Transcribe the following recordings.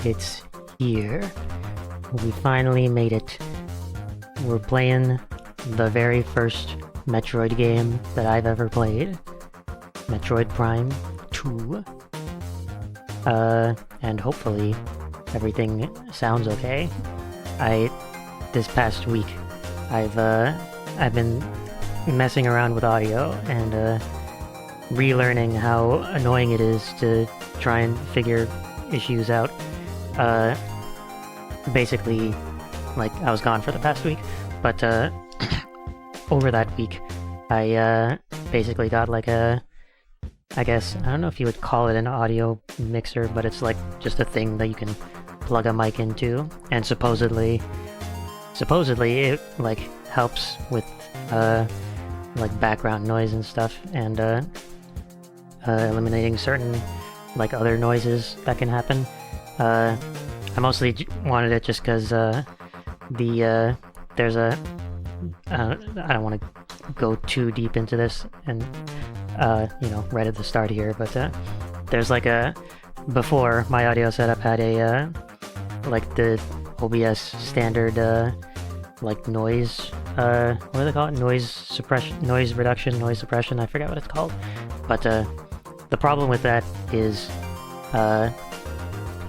it's here. We finally made it. We're playing the very first Metroid game that I've ever played. Metroid Prime 2. And hopefully everything sounds okay. This past week, I've been messing around with audio and relearning how annoying it is to try and figure issues out. Basically, like, I was gone for the past week, but over that week, I basically got like I guess, I don't know if you would call it an audio mixer, but it's like just a thing that you can plug a mic into, and supposedly it like helps with like background noise and stuff, and eliminating certain like other noises that can happen. I mostly wanted it just because there's a I don't want to go too deep into this and right at the start here, but there's like before my audio setup had a like the OBS standard like noise what do they call it? Noise suppression, noise reduction, noise suppression, I forget what it's called. But the problem with that is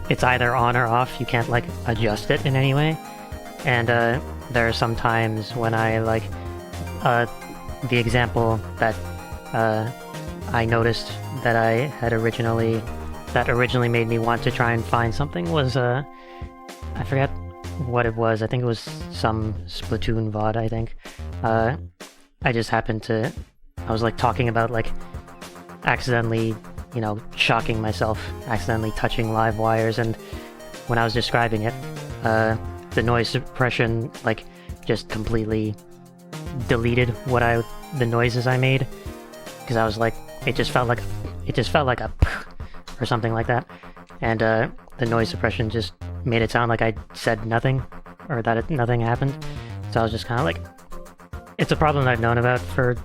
it's either on or off. You can't like adjust it in any way. And there are some times when I like the example that I noticed that I had originally made me want to try and find something was I forget what it was. I think it was some Splatoon VOD, I think. I just happened to, I was like talking about like accidentally, shocking myself, accidentally touching live wires, and when I was describing it, the noise suppression like just completely deleted the noises I made, because I was like, it just felt like a or something like that, and the noise suppression just made it sound like I said nothing, or that nothing happened. So I was just kind of like, it's a problem that I've known about for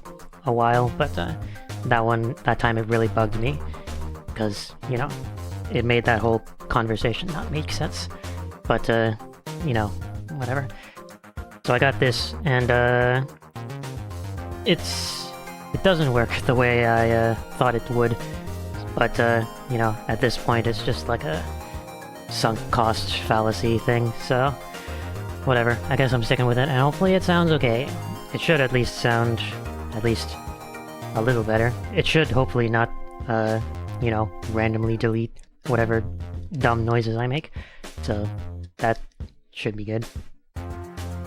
a while, but that time it really bugged me, because it made that whole conversation not make sense. But whatever. So I got this, and it doesn't work the way I thought it would. But at this point it's just like a sunk cost fallacy thing, so whatever. I guess I'm sticking with it, and hopefully it sounds okay. It should at least sound a little better. It should hopefully not randomly delete whatever dumb noises I make, so that should be good.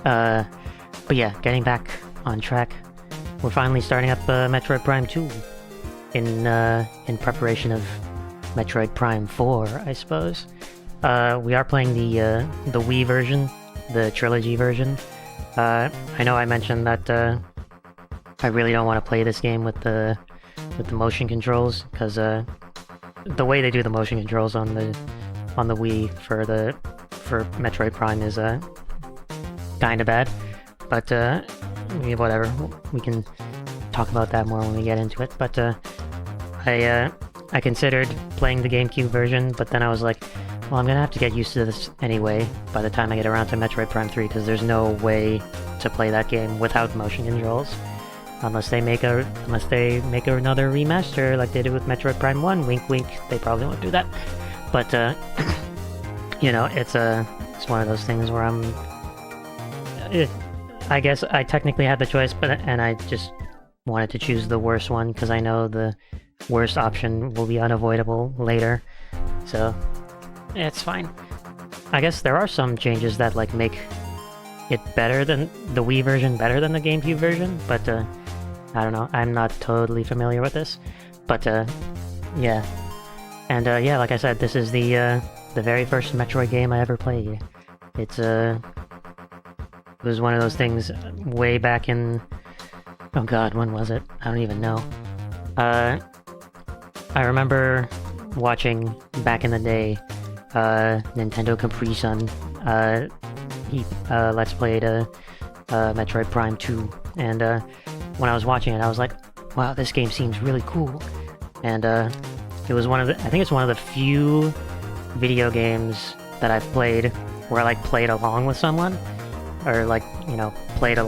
But yeah, getting back on track, we're finally starting up Metroid Prime 2 in preparation of Metroid Prime 4, I suppose. We are playing the Wii version, the trilogy version. I know I mentioned that I really don't want to play this game with the motion controls, because the way they do the motion controls on the Wii for Metroid Prime is kind of bad. But whatever, we can talk about that more when we get into it. But I considered playing the GameCube version, but then I was like, well, I'm gonna have to get used to this anyway by the time I get around to Metroid Prime 3, because there's no way to play that game without motion controls, unless they make another remaster like they did with Metroid Prime 1. Wink wink, they probably won't do that. But it's one of those things where I guess I technically had the choice, and I just wanted to choose the worst one, because I know the worst option will be unavoidable later, so it's fine. I guess there are some changes that like make it better than the Wii version, better than the GameCube version, but I don't know, I'm not totally familiar with this. But yeah, and yeah, like I said, this is the very first Metroid game I ever played. It was one of those things way back in, oh god, when was it? I don't even know. I remember watching back in the day, Nintendo Capri-san, he Let's Played Metroid Prime 2, and when I was watching it, I was like, wow, this game seems really cool. And it was I think it's one of the few video games that I've played where I like played along with someone, or like, you know, played at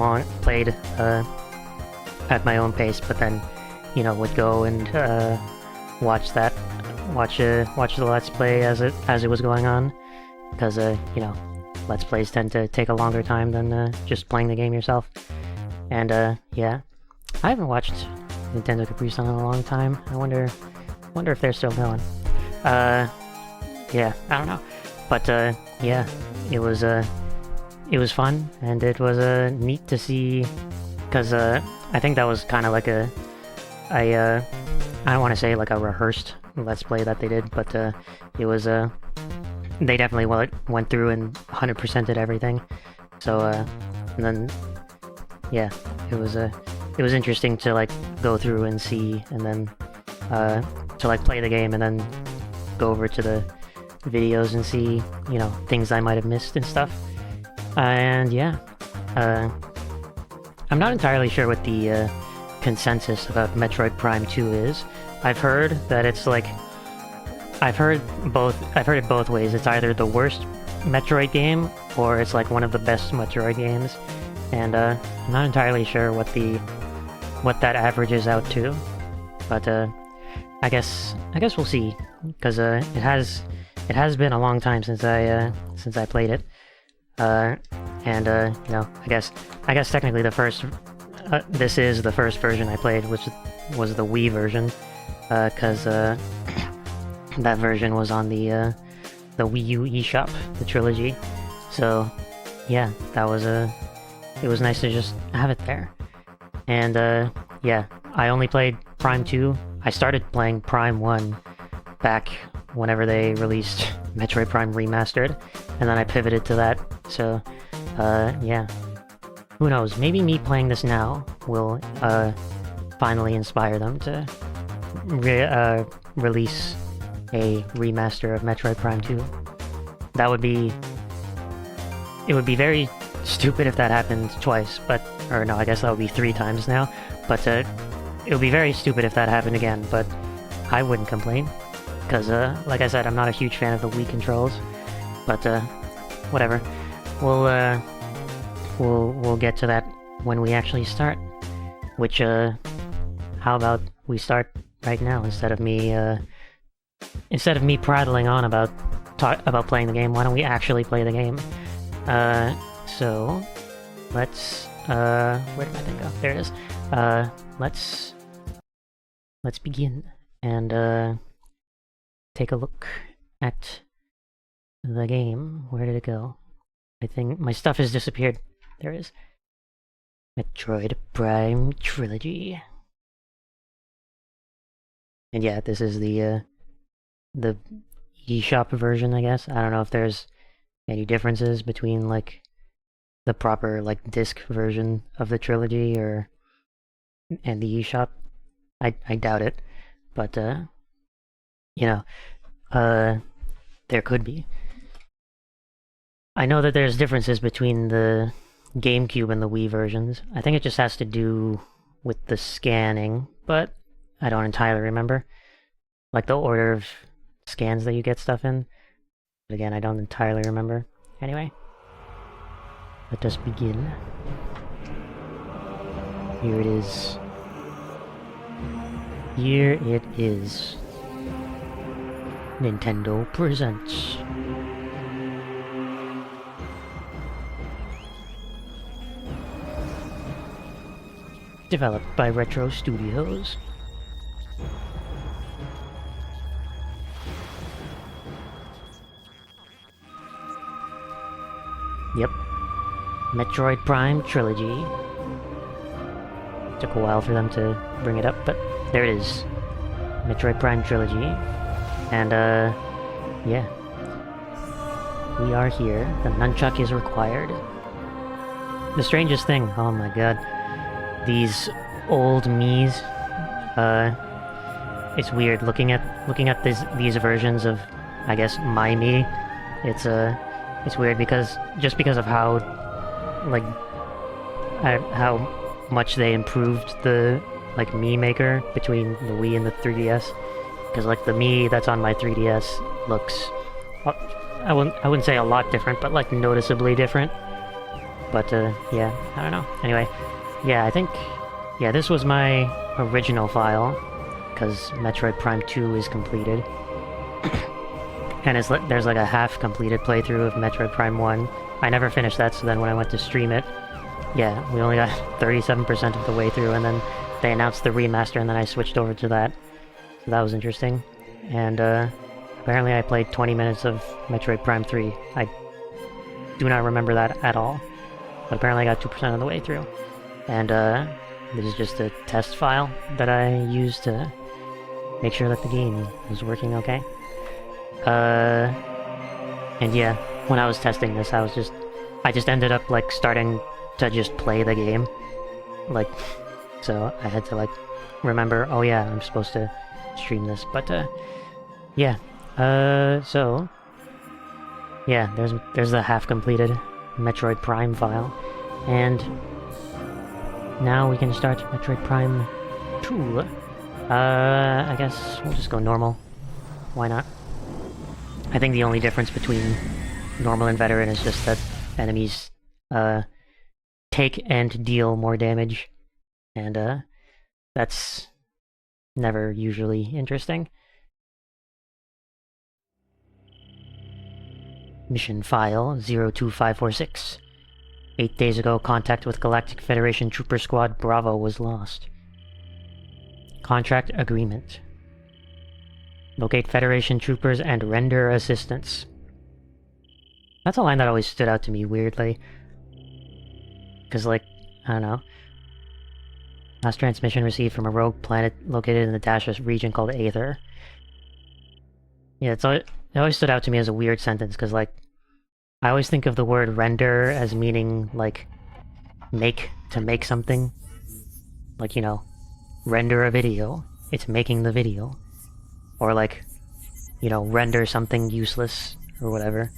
my own pace, but then, you know, would go and watch the Let's Play as it was going on, because you know, Let's Plays tend to take a longer time than just playing the game yourself. And yeah, I haven't watched Nintendo Capri Sun in a long time. I wonder if they're still going. Yeah, I don't know, but yeah, it was fun, and it was neat to see, because I think that was kind of like I don't want to say like a rehearsed Let's Play that they did, but it was they definitely went through and 100%ed everything. So and then yeah, it was interesting to like go through and see, and then to like play the game and then go over to the videos and see, you know, things I might have missed and stuff. And yeah, I'm not entirely sure what the consensus about Metroid Prime 2 is. I've heard that it's like, I've heard it both ways. It's either the worst Metroid game, or it's like one of the best Metroid games. And I'm not entirely sure what that averages out to. But I guess we'll see, because it has been a long time since I played it. And you know, I guess technically the first this is the first version I played, which was the Wii version, because that version was on the Wii U eShop, the trilogy. So yeah, it was nice to just have it there. And yeah, I only played Prime 2. I started playing Prime 1 back whenever they released Metroid Prime Remastered, and then I pivoted to that. So yeah, who knows, maybe me playing this now will finally inspire them to release a remaster of Metroid Prime 2. It would be very stupid if that happened twice, or no, I guess that would be 3 times now, but it would be very stupid if that happened again, but I wouldn't complain, because like I said, I'm not a huge fan of the Wii controls, but whatever. We'll get to that when we actually start, which how about we start right now, instead of me prattling on about playing the game. Why don't we actually play the game? So let's where did my thing go? There it is. Let's begin and take a look at the game. Where did it go? I think my stuff has disappeared. There it is. Metroid Prime Trilogy. And yeah, this is the eShop version, I guess. I don't know if there's any differences between like the proper like disc version of the trilogy and the eShop. I doubt it, but you know, there could be. I know that there's differences between the GameCube and the Wii versions. I think it just has to do with the scanning, but I don't entirely remember. Like the order of scans that you get stuff in. But again, I don't entirely remember. Anyway, let us begin. Here it is. Here it is. Nintendo presents. Developed by Retro Studios. Yep. Metroid Prime Trilogy. Took a while for them to bring it up, but there it is. Metroid Prime Trilogy. And, yeah. We are here. The nunchuck is required. The strangest thing, oh my god. These old Miis, it's weird looking at these versions of, I guess, my Mii. It's weird because of how, like, how much they improved the, like, Mii Maker between the Wii and the 3DS. Because, like, the Mii that's on my 3DS looks I wouldn't say a lot different, but like noticeably different. But yeah, I don't know. Anyway, yeah, I think yeah, this was my original file because Metroid Prime 2 is completed. And there's like a half-completed playthrough of Metroid Prime 1. I never finished that, so then when I went to stream it, yeah, we only got 37% of the way through, and then they announced the remaster, and then I switched over to that. So that was interesting. And apparently I played 20 minutes of Metroid Prime 3. I do not remember that at all. But apparently I got 2% of the way through. And this is just a test file that I used to make sure that the game was working okay. And yeah, when I was testing this, I just ended up like starting to just play the game. Like, so I had to like remember, oh yeah, I'm supposed to stream this, but yeah. So yeah, there's the half-completed Metroid Prime file, and now we can start Metroid Prime 2. I guess we'll just go normal. Why not? I think the only difference between normal and veteran is just that enemies take and deal more damage, and that's never usually interesting. Mission File 02546. 8 days ago, contact with Galactic Federation Trooper Squad Bravo was lost. Contract Agreement. Locate Federation troopers and render assistance. That's a line that always stood out to me weirdly. Because, like, I don't know. Last transmission received from a rogue planet located in the Dashus region called Aether. Yeah, it always stood out to me as a weird sentence, because, like, I always think of the word render as meaning, like, to make something. Like, you know, render a video. It's making the video. Or like, you know, render something useless, or whatever.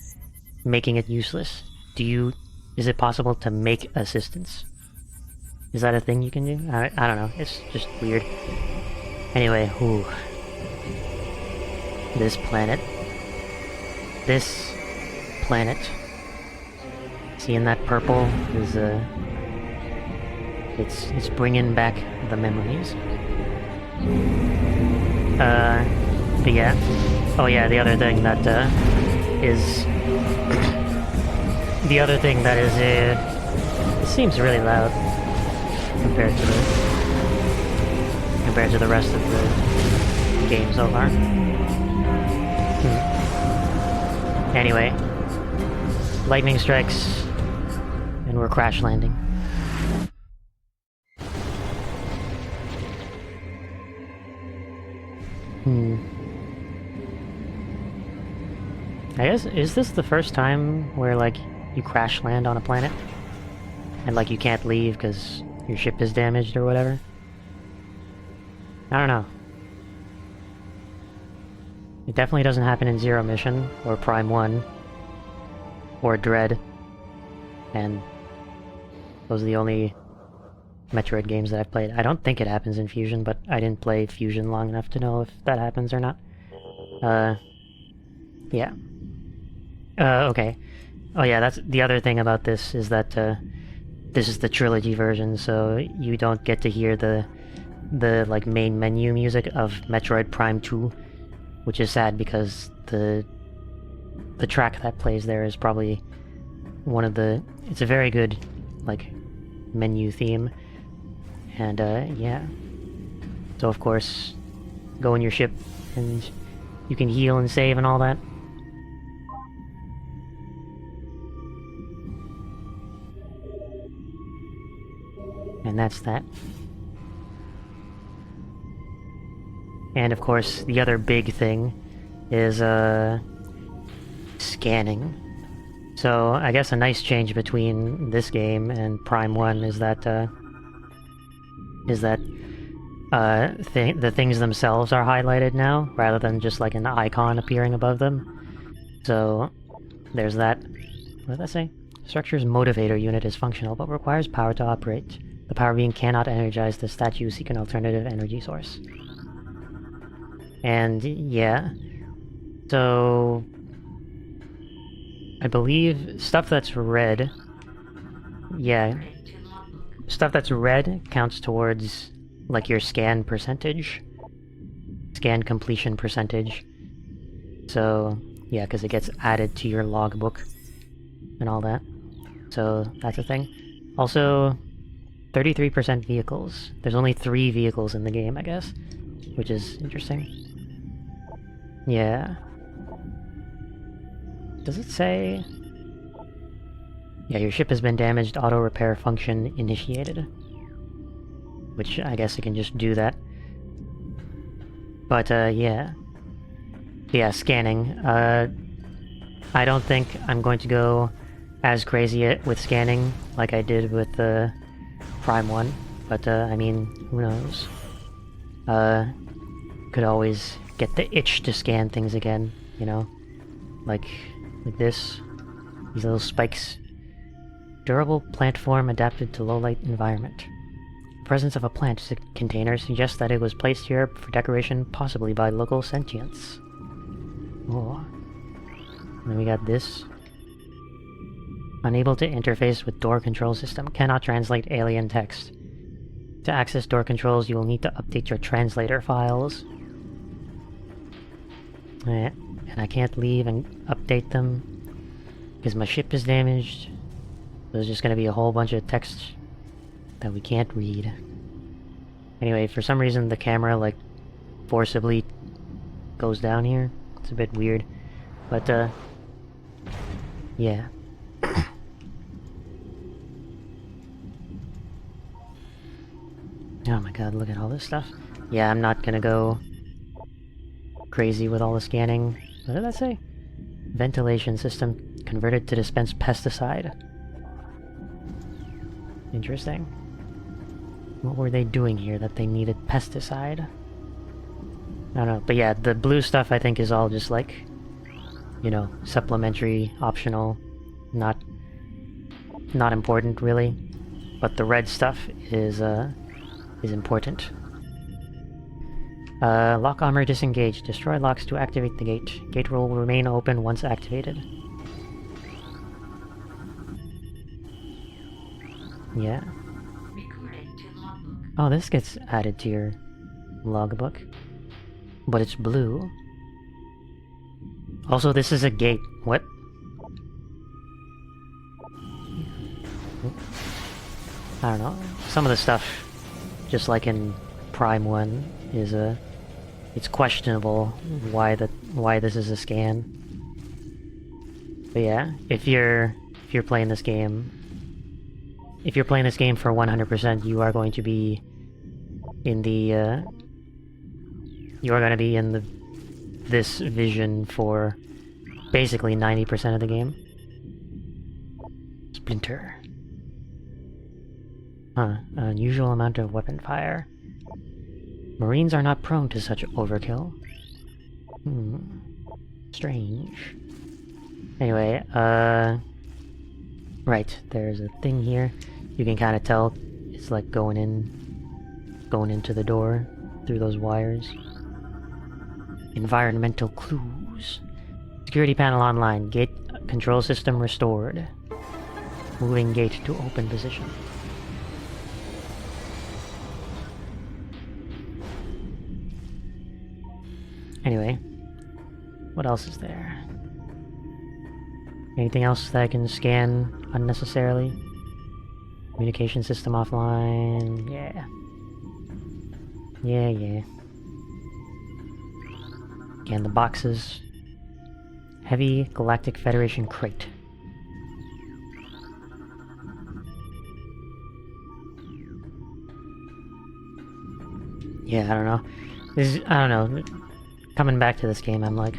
Making it useless. Is it possible to make assistance? Is that a thing you can do? I don't know, it's just weird. Anyway, ooh. This planet. Seeing that purple is, it's bringing back the memories. But yeah. Oh yeah, the other thing that, is... the other thing that is, it seems really loud compared to the rest of the game so far. Anyway, lightning strikes, and we're crash landing. I guess, is this the first time where, like, you crash land on a planet? And, like, you can't leave because your ship is damaged or whatever? I don't know. It definitely doesn't happen in Zero Mission, or Prime 1, or Dread. And those are the only Metroid games that I've played. I don't think it happens in Fusion, but I didn't play Fusion long enough to know if that happens or not. Yeah. Okay. Oh yeah, that's the other thing about this, is that, this is the trilogy version, so you don't get to hear the like, main menu music of Metroid Prime 2, which is sad because the track that plays there is probably one of the... It's a very good, like, menu theme. And, yeah. So, of course, go in your ship, and you can heal and save and all that. And that's that. And of course, the other big thing is, scanning. So, I guess a nice change between this game and Prime 1 is that, the things themselves are highlighted now, rather than just like an icon appearing above them. So, there's that. What did I say? Structure's motivator unit is functional, but requires power to operate. The power beam cannot energize the statue, seek an alternative energy source. And, yeah. So... I believe stuff that's red... Yeah. Stuff that's red counts towards, like, your scan percentage. Scan completion percentage. So, yeah, because it gets added to your logbook and all that. So, that's a thing. Also, 33% vehicles. There's only 3 vehicles in the game, I guess. Which is interesting. Yeah. Does it say... Yeah, your ship has been damaged, auto repair function initiated. Which, I guess it can just do that. But, yeah. Yeah, scanning. I don't think I'm going to go as crazy with scanning like I did with the Prime 1. But, I mean, who knows? Could always get the itch to scan things again, you know? Like this. These little spikes. Durable plant form adapted to low-light environment. The presence of a plant container suggests that it was placed here for decoration, possibly by local sentients. Oh. And then we got this. Unable to interface with door control system. Cannot translate alien text. To access door controls, you will need to update your translator files. And I can't leave and update them because my ship is damaged. There's just gonna be a whole bunch of text that we can't read. Anyway, for some reason the camera, like, forcibly goes down here. It's a bit weird. But, yeah. Oh my god, look at all this stuff. Yeah, I'm not gonna go crazy with all the scanning. What did that say? Ventilation system converted to dispense pesticide. Interesting. What were they doing here that they needed pesticide? I don't know, but yeah, the blue stuff I think is all just like, you know, supplementary, optional, not important really. But the red stuff is important. Lock armor disengaged. Destroy locks to activate the gate. Gate will remain open once activated. Yeah. Oh, this gets added to your logbook. But it's blue. Also, this is a gate. What? I don't know. Some of the stuff, just like in Prime 1, is it's questionable why this is a scan. But yeah, if you're playing this game, if you're playing this game for 100%, you are going to be in the you are going to be in this vision for basically 90% of the game. Splinter. Unusual amount of weapon fire. Marines are not prone to such overkill. Strange. Anyway, right, there's a thing here. You can kind of tell it's like going into the door through those wires. Environmental clues. Security panel online. Gate control system restored. Moving gate to open position. Anyway, what else is there? Anything else that I can scan unnecessarily? Communication system offline. Yeah. Yeah. Scan the boxes. Heavy Galactic Federation crate. Yeah, I don't know. I don't know. Coming back to this game, I'm like,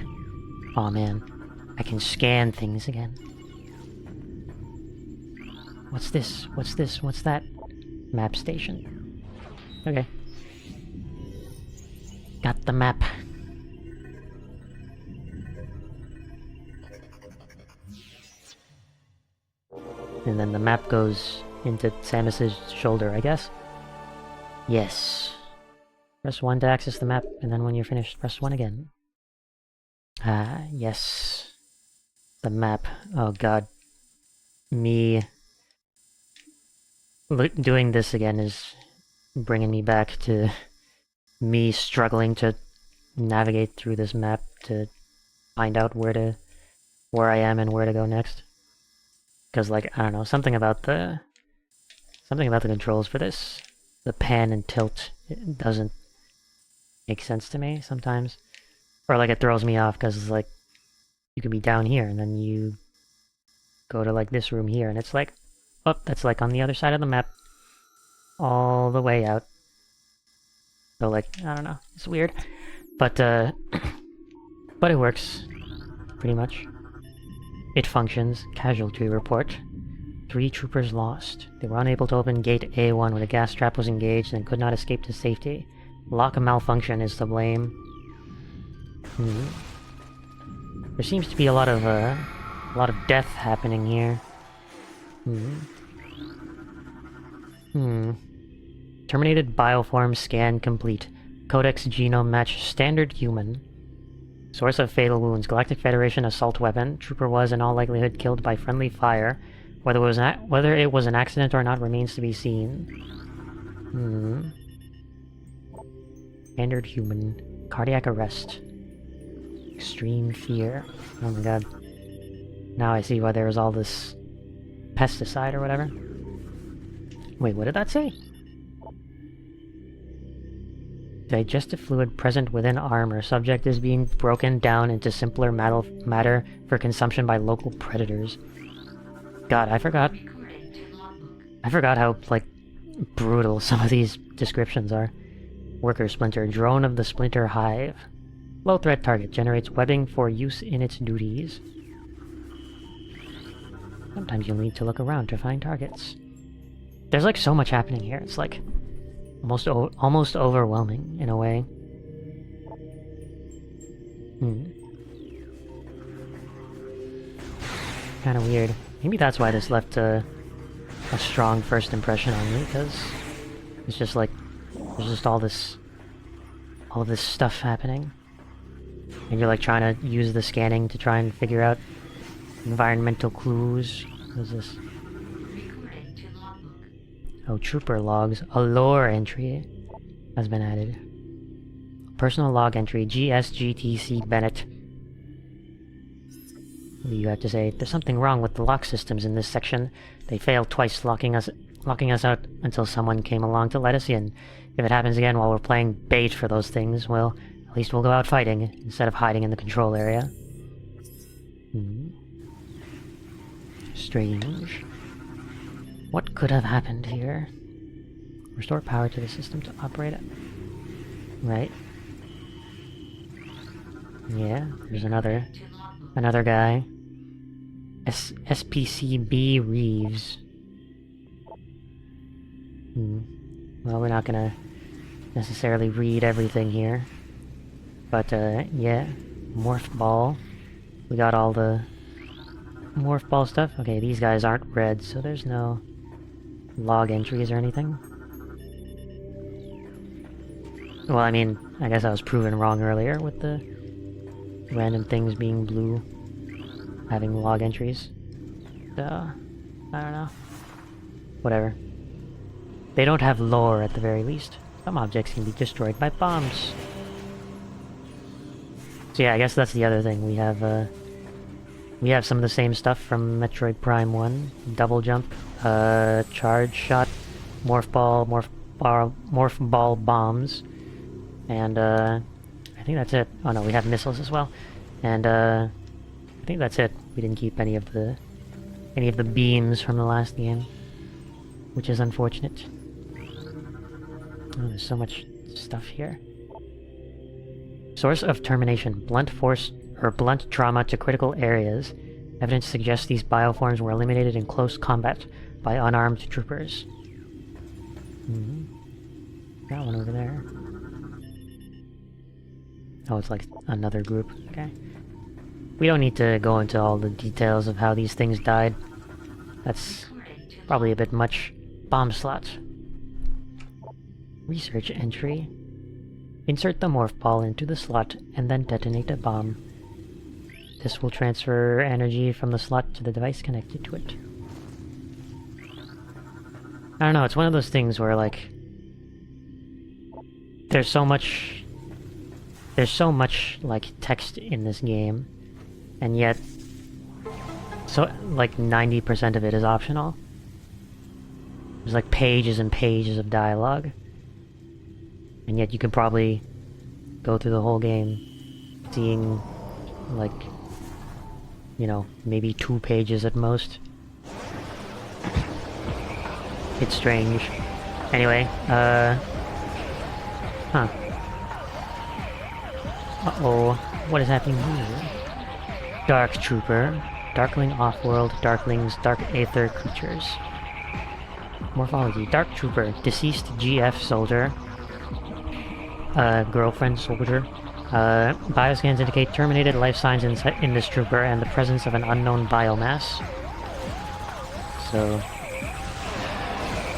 oh man, I can scan things again. What's this? What's this? What's that? Map station. Okay. Got the map. And then the map goes into Samus's shoulder, I guess? Yes. Press 1 to access the map, and then when you're finished, press 1 again. Ah, yes. the map. Oh god. Me doing this again is bringing me back to me struggling to navigate through this map to find out where I am and where to go next. Because, like, I don't know, something about the controls for this, the pan and tilt, it doesn't make sense to me sometimes. Or, like, it throws me off because, like, you can be down here and then you go to, like, this room here and it's like, oh, that's, like, on the other side of the map. All the way out. So, like, I don't know, it's weird. But it works, pretty much. It functions. Casualty report. 3 troopers lost. They were unable to open gate A1 when a gas trap was engaged and could not escape to safety. Lock malfunction is to blame. There seems to be a lot of death happening here. Terminated bioform scan complete. Codex genome match standard human. Source of fatal wounds. Galactic Federation assault weapon. Trooper was in all likelihood killed by friendly fire. Whether it was an accident or not remains to be seen. Standard human. Cardiac arrest. Extreme fear. Oh my god. Now I see why there was all this pesticide or whatever. Wait, what did that say? Digestive fluid present within armor. Subject is being broken down into simpler matter for consumption by local predators. God, I forgot how, like, brutal some of these descriptions are. Worker Splinter. Drone of the Splinter Hive. Low threat target. Generates webbing for use in its duties. Sometimes you'll need to look around to find targets. There's, like, so much happening here. It's, like, almost overwhelming, in a way. Kinda weird. Maybe that's why this left a strong first impression on me, because it's just like, there's just all this stuff happening. And you're like trying to use the scanning to try and figure out environmental clues. What is this? Oh, trooper logs. A lore entry has been added. Personal log entry. GSGTC Bennett. What do you have to say? There's something wrong with the lock systems in this section. They failed twice, locking us out until someone came along to let us in. If it happens again while we're playing bait for those things, well, at least we'll go out fighting instead of hiding in the control area. Strange. What could have happened here? Restore power to the system to operate it. Right. Yeah, there's another guy. SPCB Reeves. Well, we're not gonna necessarily read everything here. But, yeah. Morph Ball. We got all the Morph Ball stuff. Okay, these guys aren't red, so there's no log entries or anything. Well, I mean, I guess I was proven wrong earlier with the random things being blue, having log entries. I don't know. Whatever. They don't have lore at the very least. Some objects can be destroyed by bombs. So yeah, I guess that's the other thing. We have some of the same stuff from Metroid Prime 1. Double jump, charge shot, morph ball bombs. And I think that's it. Oh no, we have missiles as well. And I think that's it. We didn't keep any of the beams from the last game, which is unfortunate. Oh, there's so much stuff here. Source of termination. Blunt force or blunt trauma to critical areas. Evidence suggests these bioforms were eliminated in close combat by unarmed troopers. Got one over there. Oh, it's like another group. Okay. We don't need to go into all the details of how these things died. That's probably a bit much. Bomb slot. Research entry. Insert the morph ball into the slot and then detonate a bomb. This will transfer energy from the slot to the device connected to it. I don't know, it's one of those things where, like, there's so much, like, text in this game, and yet, so, like, 90% of it is optional. There's, like, pages and pages of dialogue, and yet you could probably go through the whole game seeing, like, you know, maybe 2 pages at most. It's strange. Anyway, huh. Uh-oh, what is happening here? Dark Trooper, Darkling Offworld, Darklings, Dark Aether creatures. Morphology, Dark Trooper, deceased GF soldier. Girlfriend soldier. Bioscans indicate terminated life signs in this trooper and the presence of an unknown biomass. So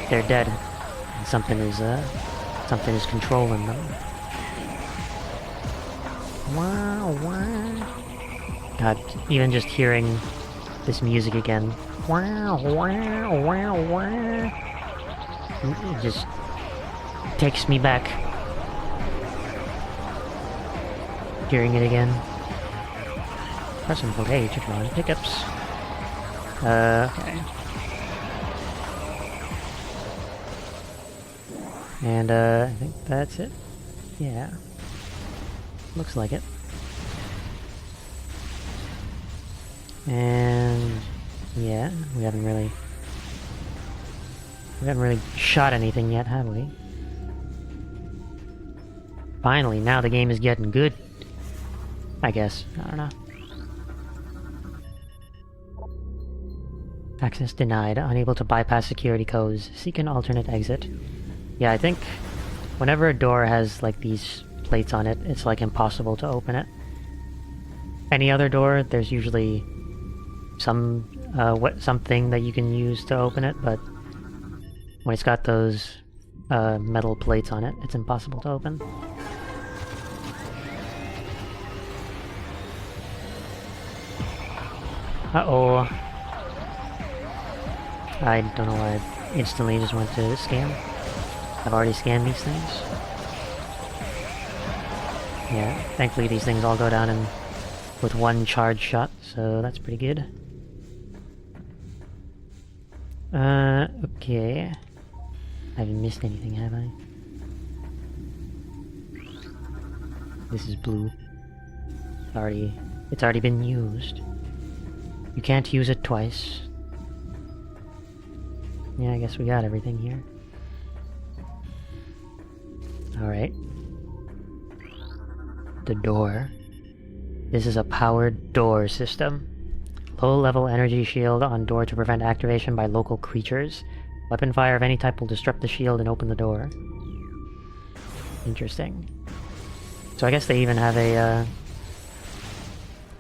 they're dead, and something is controlling them. Wow, wow. God, even just hearing this music again. Wow, wow, wow, wow. It just takes me back. Hearing it again. Press and hold A to draw on pickups. Okay. And, I think that's it. Yeah. Looks like it. And... yeah, we haven't really shot anything yet, have we? Finally, now the game is getting good. I guess. I don't know. Access denied. Unable to bypass security codes. Seek an alternate exit. Yeah, I think whenever a door has, like, these plates on it, it's, like, impossible to open it. Any other door, there's usually something that you can use to open it, but when it's got those metal plates on it, it's impossible to open. Uh-oh. I don't know why I instantly just went to scan. I've already scanned these things. Yeah, thankfully these things all go down with one charge shot, so that's pretty good. Okay. I haven't missed anything, have I? This is blue. It's already been used. You can't use it twice. Yeah, I guess we got everything here. Alright. The door. This is a powered door system. Low-level energy shield on door to prevent activation by local creatures. Weapon fire of any type will disrupt the shield and open the door. Interesting. So I guess they even have a,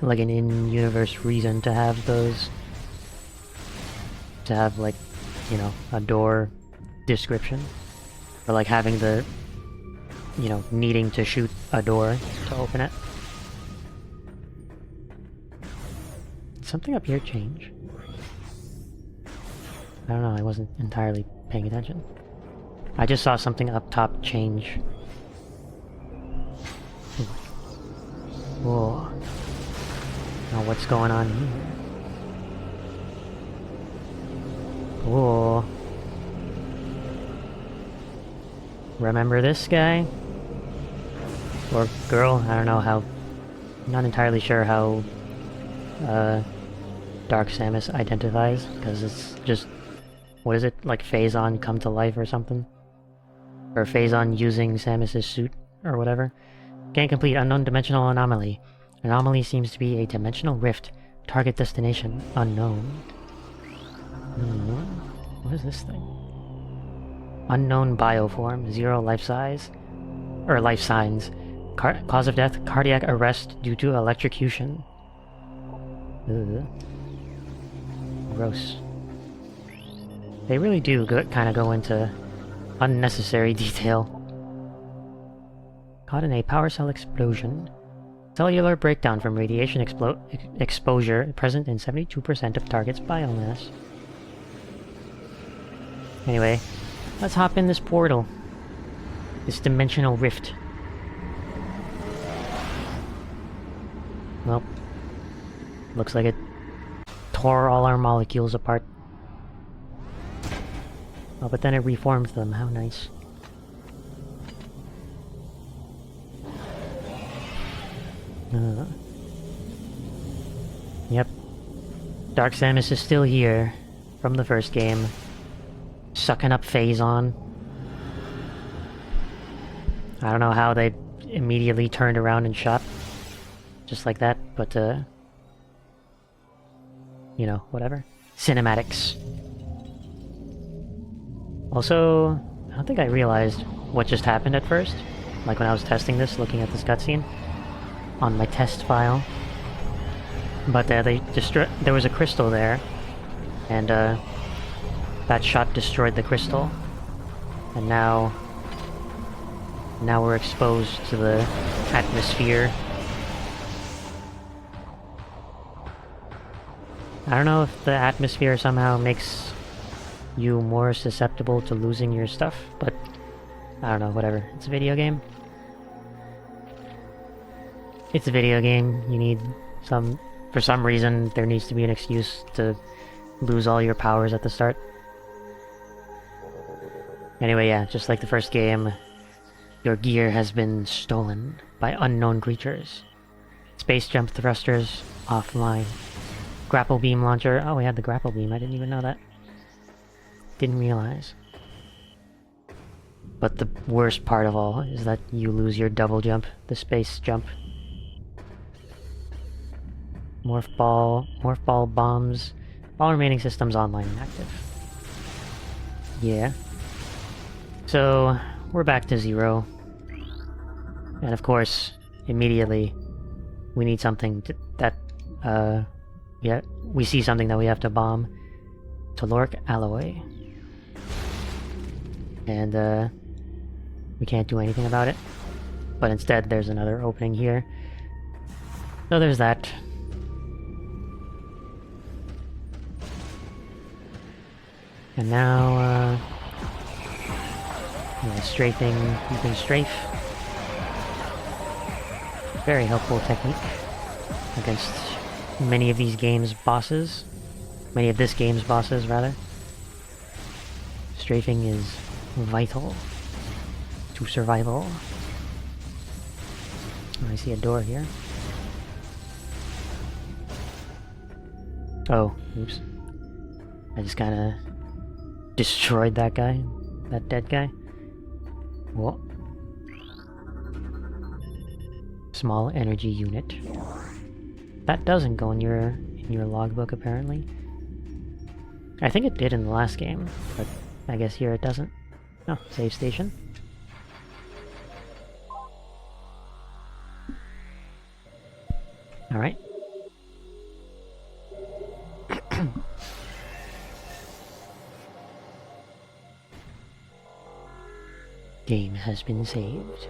like an in-universe reason to have those... to have, like, you know, a door description. Or like having the... you know, needing to shoot a door to open it. Did something up here change? I don't know, I wasn't entirely paying attention. I just saw something up top change. Whoa. Now what's going on here? Whoa. Remember this guy? Or girl? I don't know how... I'm not entirely sure how... Dark Samus identifies, because it's just... what is it? Like Phazon come to life or something? Or Phazon using Samus's suit, or whatever. Can't complete unknown dimensional anomaly. Anomaly seems to be a dimensional rift. Target destination unknown. What is this thing? Unknown bioform, 0 life size, or life signs. Cause of death, cardiac arrest due to electrocution. Ugh. Gross. They really do kind of go into unnecessary detail. Caught in a power cell explosion. Cellular breakdown from radiation exposure present in 72% of target's biomass. Anyway, let's hop in this portal. This dimensional rift. Well, looks like it tore all our molecules apart. Oh, but then it reformed them. How nice. Yep. Dark Samus is still here from the first game. Sucking up Phazon. I don't know how they immediately turned around and shot. Just like that, but you know, whatever. Cinematics. Also, I don't think I realized what just happened at first. Like when I was testing this, looking at this cutscene on my test file. But there was a crystal there, and that shot destroyed the crystal. And now we're exposed to the atmosphere. I don't know if the atmosphere somehow makes you more susceptible to losing your stuff, but I don't know, whatever. It's a video game. It's a video game. You need for some reason, there needs to be an excuse to lose all your powers at the start. Anyway, yeah, just like the first game, your gear has been stolen by unknown creatures. Space jump thrusters offline. Grapple beam launcher. Oh, we had the grapple beam. I didn't even know that. Didn't realize. But the worst part of all is that you lose your double jump, the space jump. Morph ball bombs. All remaining systems online and active. Yeah. So, we're back to 0. And of course, immediately, we need something yeah, we see something that we have to bomb. Caloric alloy. And, we can't do anything about it. But instead, there's another opening here. So there's that. And now, yeah, strafing, you can strafe. Very helpful technique against many of these game's bosses. Many of this game's bosses, rather. Strafing is vital to survival. Oh, I see a door here. Oh, oops. I just kinda destroyed that guy. That dead guy. Whoa. Small energy unit. That doesn't go in your logbook, apparently. I think it did in the last game, but I guess here it doesn't. Oh, save station. Alright. Game has been saved.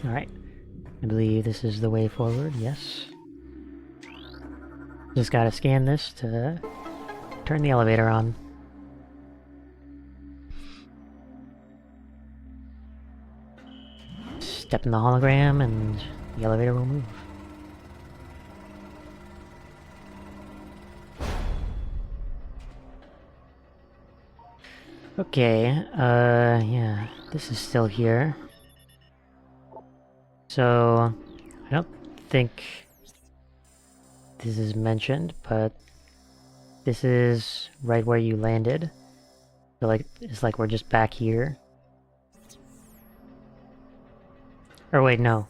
Alright. I believe this is the way forward, yes. Just gotta scan this to turn the elevator on. Step in the hologram and the elevator will move. Okay, yeah, this is still here. So, I don't think this is mentioned, but this is right where you landed. So it's like we're just back here. Or wait, no.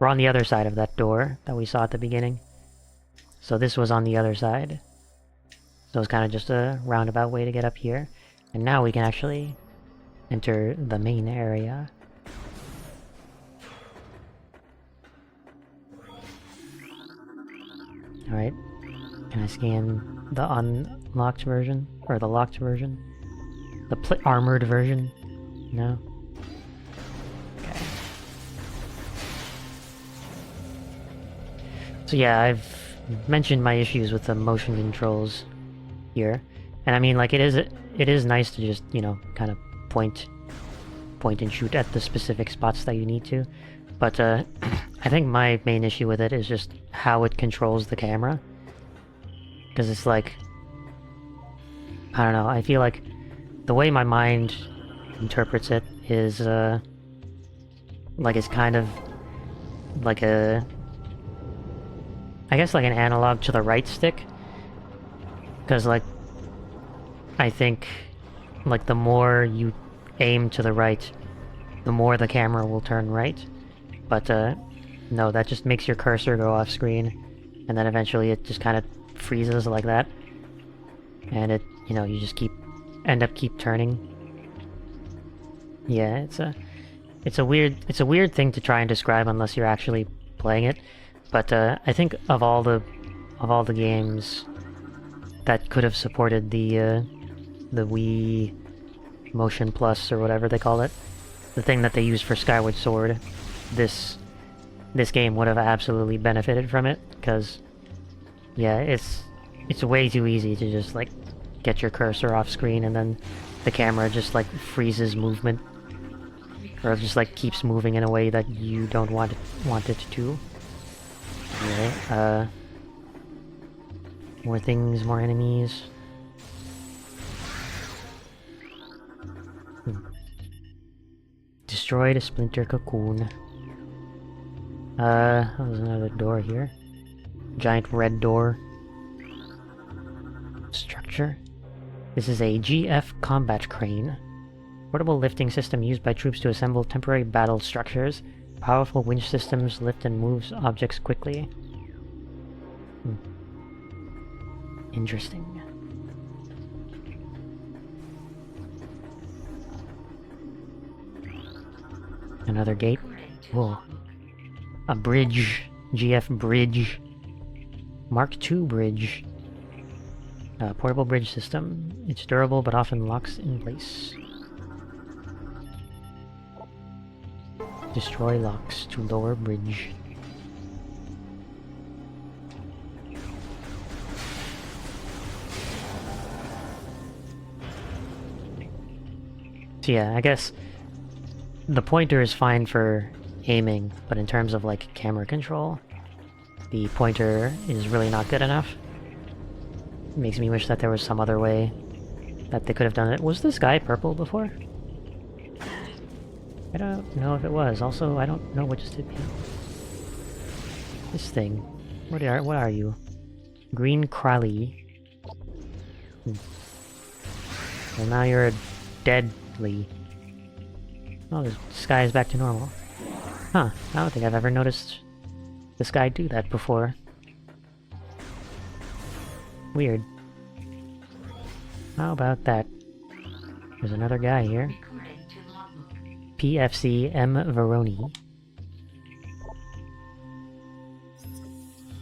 We're on the other side of that door that we saw at the beginning. So this was on the other side. So it's kind of just a roundabout way to get up here. And now we can actually enter the main area. Alright. Can I scan the unlocked version? Or the locked version? The armored version? No? So yeah, I've mentioned my issues with the motion controls here. And I mean, like, it is nice to just, you know, kind of point and shoot at the specific spots that you need to. But I think my main issue with it is just how it controls the camera. Because it's like, I don't know, I feel like the way my mind interprets it is, like it's kind of like a, I guess like an analog to the right stick. Because like, I think like the more you aim to the right, the more the camera will turn right. But no, that just makes your cursor go off screen, and then eventually it just kind of freezes like that. And it, you know, you just end up turning. Yeah, it's a weird thing to try and describe unless you're actually playing it. But I think of all the games that could have supported the Wii Motion Plus or whatever they call it, the thing that they used for Skyward Sword, this game would have absolutely benefited from it, because yeah, it's way too easy to just like get your cursor off screen and then the camera just like freezes movement, or just like keeps moving in a way that you don't want it to. Anyway, more things, more enemies. Destroyed a splinter cocoon. There's another door here. Giant red door. Structure. This is a GF combat crane. Portable lifting system used by troops to assemble temporary battle structures. Powerful winch systems lift and moves objects quickly. Interesting. Another gate. Whoa. A bridge. GF bridge. Mark II bridge. Portable bridge system. It's durable but often locks in place. Destroy locks to lower bridge. So yeah, I guess the pointer is fine for aiming, but in terms of like camera control, the pointer is really not good enough. It makes me wish that there was some other way that they could have done it. Was this guy purple before? I don't know if it was. Also, I don't know what just hit me. This thing. What are you? Green Krali. Well, now you're a deadly. Oh, the sky is back to normal. Huh, I don't think I've ever noticed the sky do that before. Weird. How about that? There's another guy here. PFC M. Veroni. What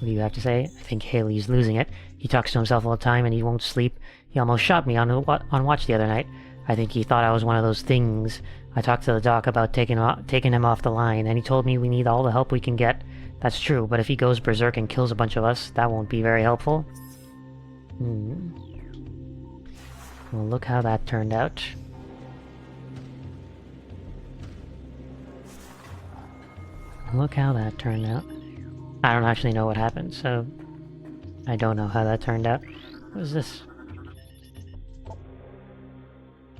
do you have to say? I think Haley's losing it. He talks to himself all the time and he won't sleep. He almost shot me on watch the other night. I think he thought I was one of those things. I talked to the doc about taking him off the line, and he told me we need all the help we can get. That's true, but if he goes berserk and kills a bunch of us, that won't be very helpful. Well, look how that turned out. Look how that turned out. I don't actually know what happened, so I don't know how that turned out. What is this?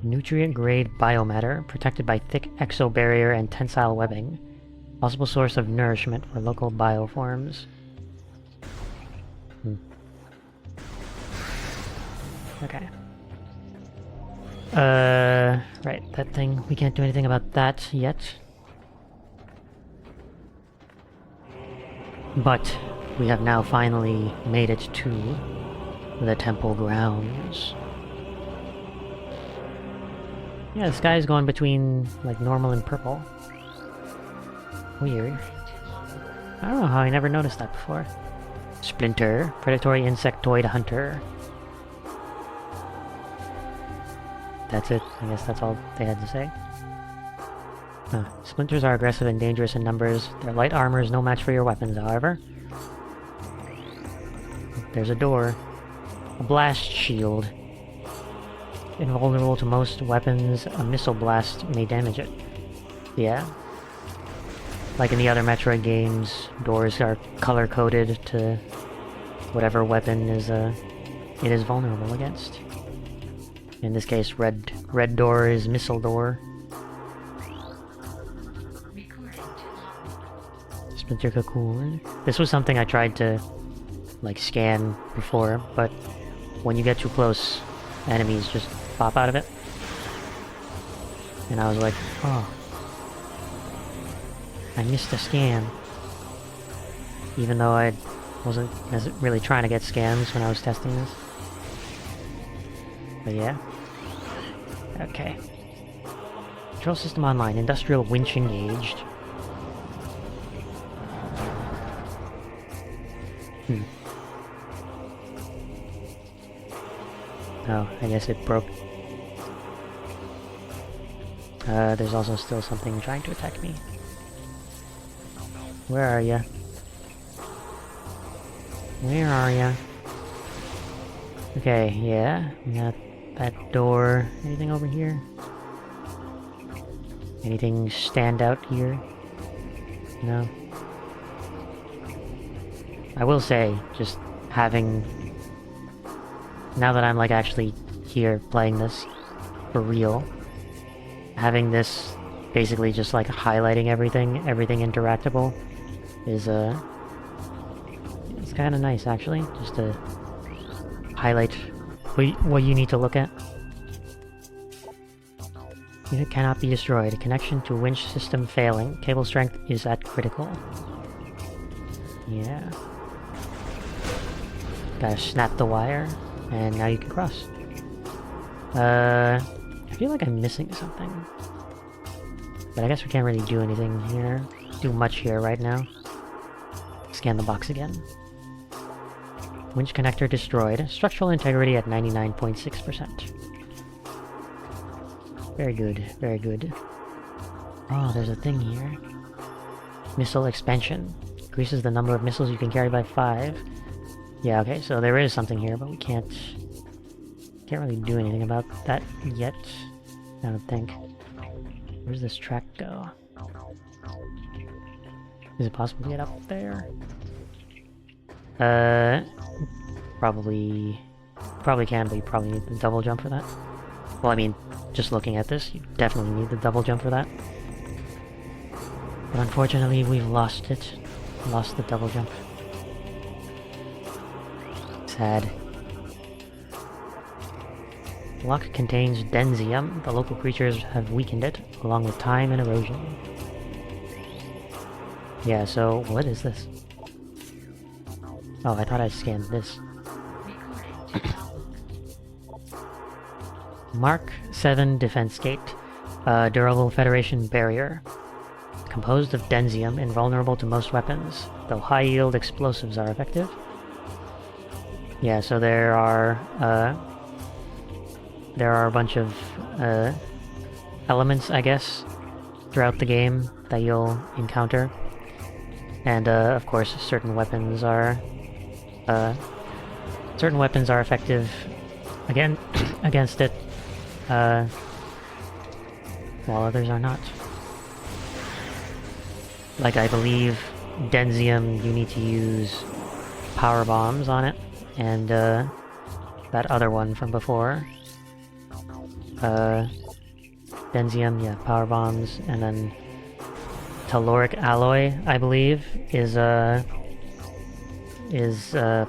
Nutrient-grade biomatter, protected by thick exobarrier and tensile webbing. Possible source of nourishment for local bioforms. Okay. Right, that thing. We can't do anything about that yet. But we have now finally made it to the temple grounds. Yeah, the sky is going between, like, normal and purple. Weird. I don't know how I never noticed that before. Splinter, predatory insectoid hunter. That's it. I guess that's all they had to say. Splinters are aggressive and dangerous in numbers. Their light armor is no match for your weapons, however. there's a door. A blast shield. Invulnerable to most weapons, a missile blast may damage it. Yeah. Like in the other Metroid games, doors are color-coded to whatever weapon is it is vulnerable against. In this case, red door is missile door. Splinter cocoon. This was something I tried to like scan before, but when you get too close, enemies just pop out of it. And I was like, oh, I missed a scan. Even though I wasn't really trying to get scans when I was testing this. But yeah. Okay. Control system online. Industrial winch engaged. Oh, I guess it broke. There's also still something trying to attack me. Where are ya? Where are ya? Okay, yeah. We got that door. Anything over here? Anything stand out here? No. I will say, just having... Now that I'm like actually here playing this for real, having this basically just like highlighting everything interactable is it's kind of nice actually, just to highlight what you need to look at. Unit cannot be destroyed. Connection to winch system failing. Cable strength is at critical. Yeah. Gotta snap the wire. And now you can cross. I feel like I'm missing something. But I guess we can't really do anything here. Do much here right now. Scan the box again. Winch connector destroyed. Structural integrity at 99.6%. Very good, very good. Oh, there's a thing here. Missile expansion. Increases the number of missiles you can carry by 5. Yeah, okay, so there is something here, but we can't really do anything about that yet, I don't think. Where's this track go? Is it possible to get up there? Probably can, but you probably need the double jump for that. Well, I mean, just looking at this, you definitely need the double jump for that. But unfortunately, we've lost it. Lost the double jump. Sad. Block contains densium. The local creatures have weakened it, along with time and erosion. Yeah, so what is this? Oh, I thought I scanned this. Mark 7 Defense Gate. Durable Federation Barrier. Composed of densium, invulnerable to most weapons, though high-yield explosives are effective. Yeah, so there are a bunch of elements, I guess, throughout the game that you'll encounter, and of course, certain weapons are effective against it, while others are not. Like, I believe densium, you need to use power bombs on it. And, that other one from before. Densium, yeah, power bombs, and then telluric alloy, I believe, is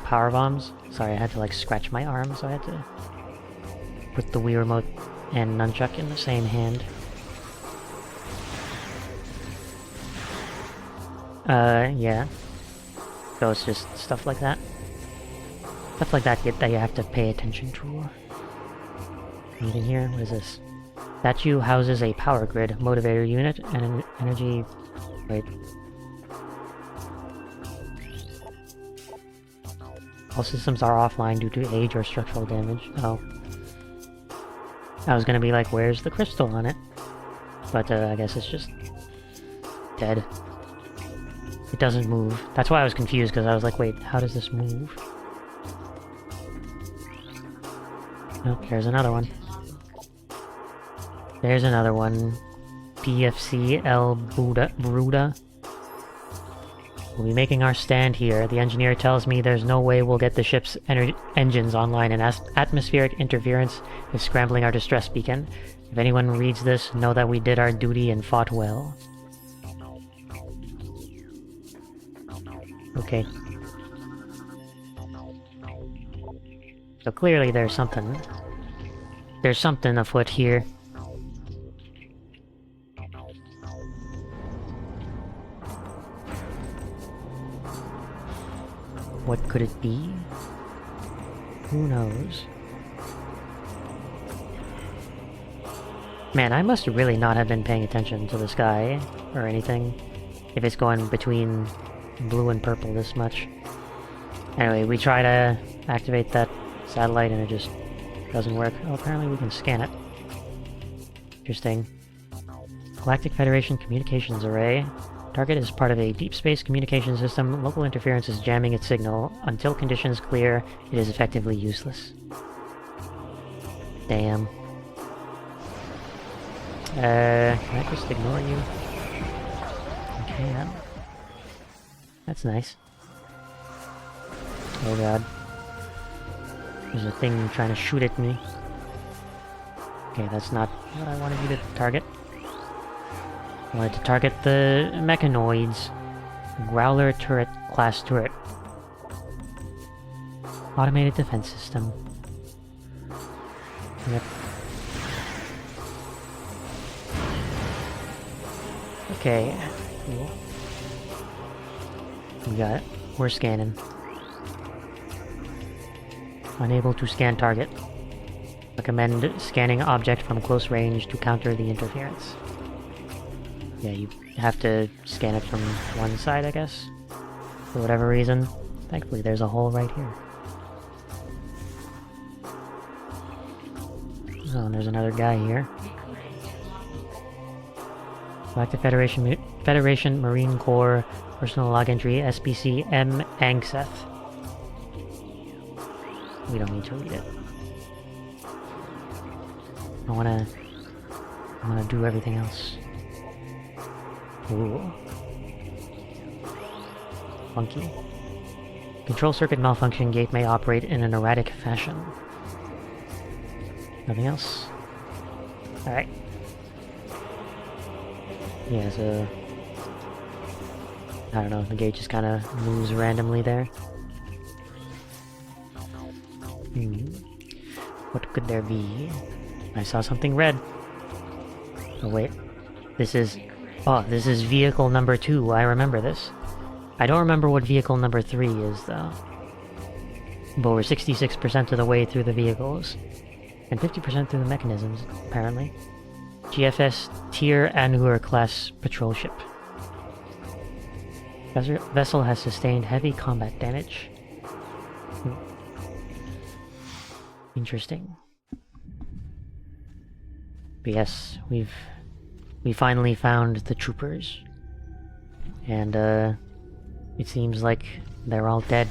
power bombs. Sorry, I had to, like, scratch my arm, so I had to put the Wii Remote and nunchuck in the same hand. Yeah. So it's just stuff like that. Stuff like that that you have to pay attention to. Anything here? What is this? Statue houses a power grid, motivator unit, and an energy... Wait. All systems are offline due to age or structural damage. Oh. I was gonna be like, where's the crystal on it? But I guess it's just... dead. It doesn't move. That's why I was confused, because I was like, wait, how does this move? Oh, there's another one. There's another one. PFC El Bruda. We'll be making our stand here. The engineer tells me there's no way we'll get the ship's engines online, and atmospheric interference is scrambling our distress beacon. If anyone reads this, know that we did our duty and fought well. Okay. So clearly there's something. There's something afoot here. What could it be? Who knows? Man, I must really not have been paying attention to the sky or anything if it's going between blue and purple this much. Anyway, we try to activate that satellite and it just doesn't work. Oh, apparently we can scan it. Interesting. Galactic Federation Communications Array. Target is part of a deep space communication system. Local interference is jamming its signal. Until conditions clear, it is effectively useless. Damn. Can I just ignore you? I can. That's nice. Oh god. There's a thing trying to shoot at me. Okay, that's not what I wanted you to target. I wanted to target the mechanoids. Growler turret class turret. Automated defense system. Yep. Okay. Cool. We got it. We're scanning. Unable to scan target. Recommend scanning object from close range to counter the interference. Yeah, you have to scan it from one side, I guess. For whatever reason. Thankfully, there's a hole right here. Oh, and there's another guy here. Galactic Federation Marine Corps Personal Log Entry SPC M. Angseth. We don't need to read it. I wanna do everything else. Ooh. Funky. Control circuit malfunction. Gate may operate in an erratic fashion. Nothing else? Alright. Yeah, so... I don't know, the gate just kind of moves randomly there. What could there be? I saw something red. Oh wait. This is... Oh, this is vehicle number 2. I remember this. I don't remember what vehicle number 3 is, though. But we're 66% of the way through the vehicles. And 50% through the mechanisms, apparently. GFS Tier Anhur class patrol ship. Vessel has sustained heavy combat damage. Interesting. But yes, we finally found the troopers. And it seems like they're all dead.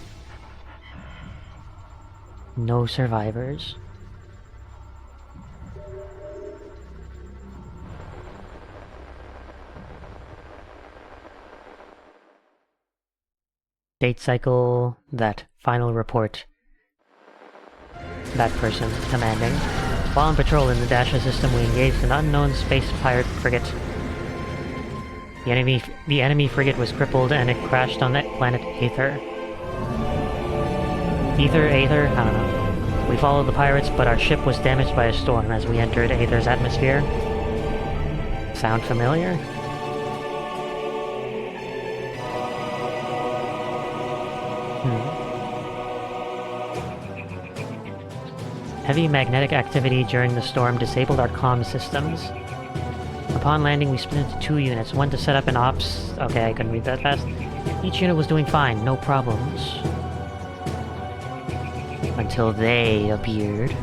No survivors. Date cycle, that final report. That person commanding. While on patrol in the Dasha system, we engaged an unknown space pirate frigate. The enemy frigate was crippled and it crashed on the planet Aether. Aether? I don't know. We followed the pirates, but our ship was damaged by a storm as we entered Aether's atmosphere. Sound familiar? Heavy magnetic activity during the storm disabled our comm systems. Upon landing, we split into 2 units, one to set up an ops... Okay, I couldn't read that fast. Each unit was doing fine, no problems. Until they appeared.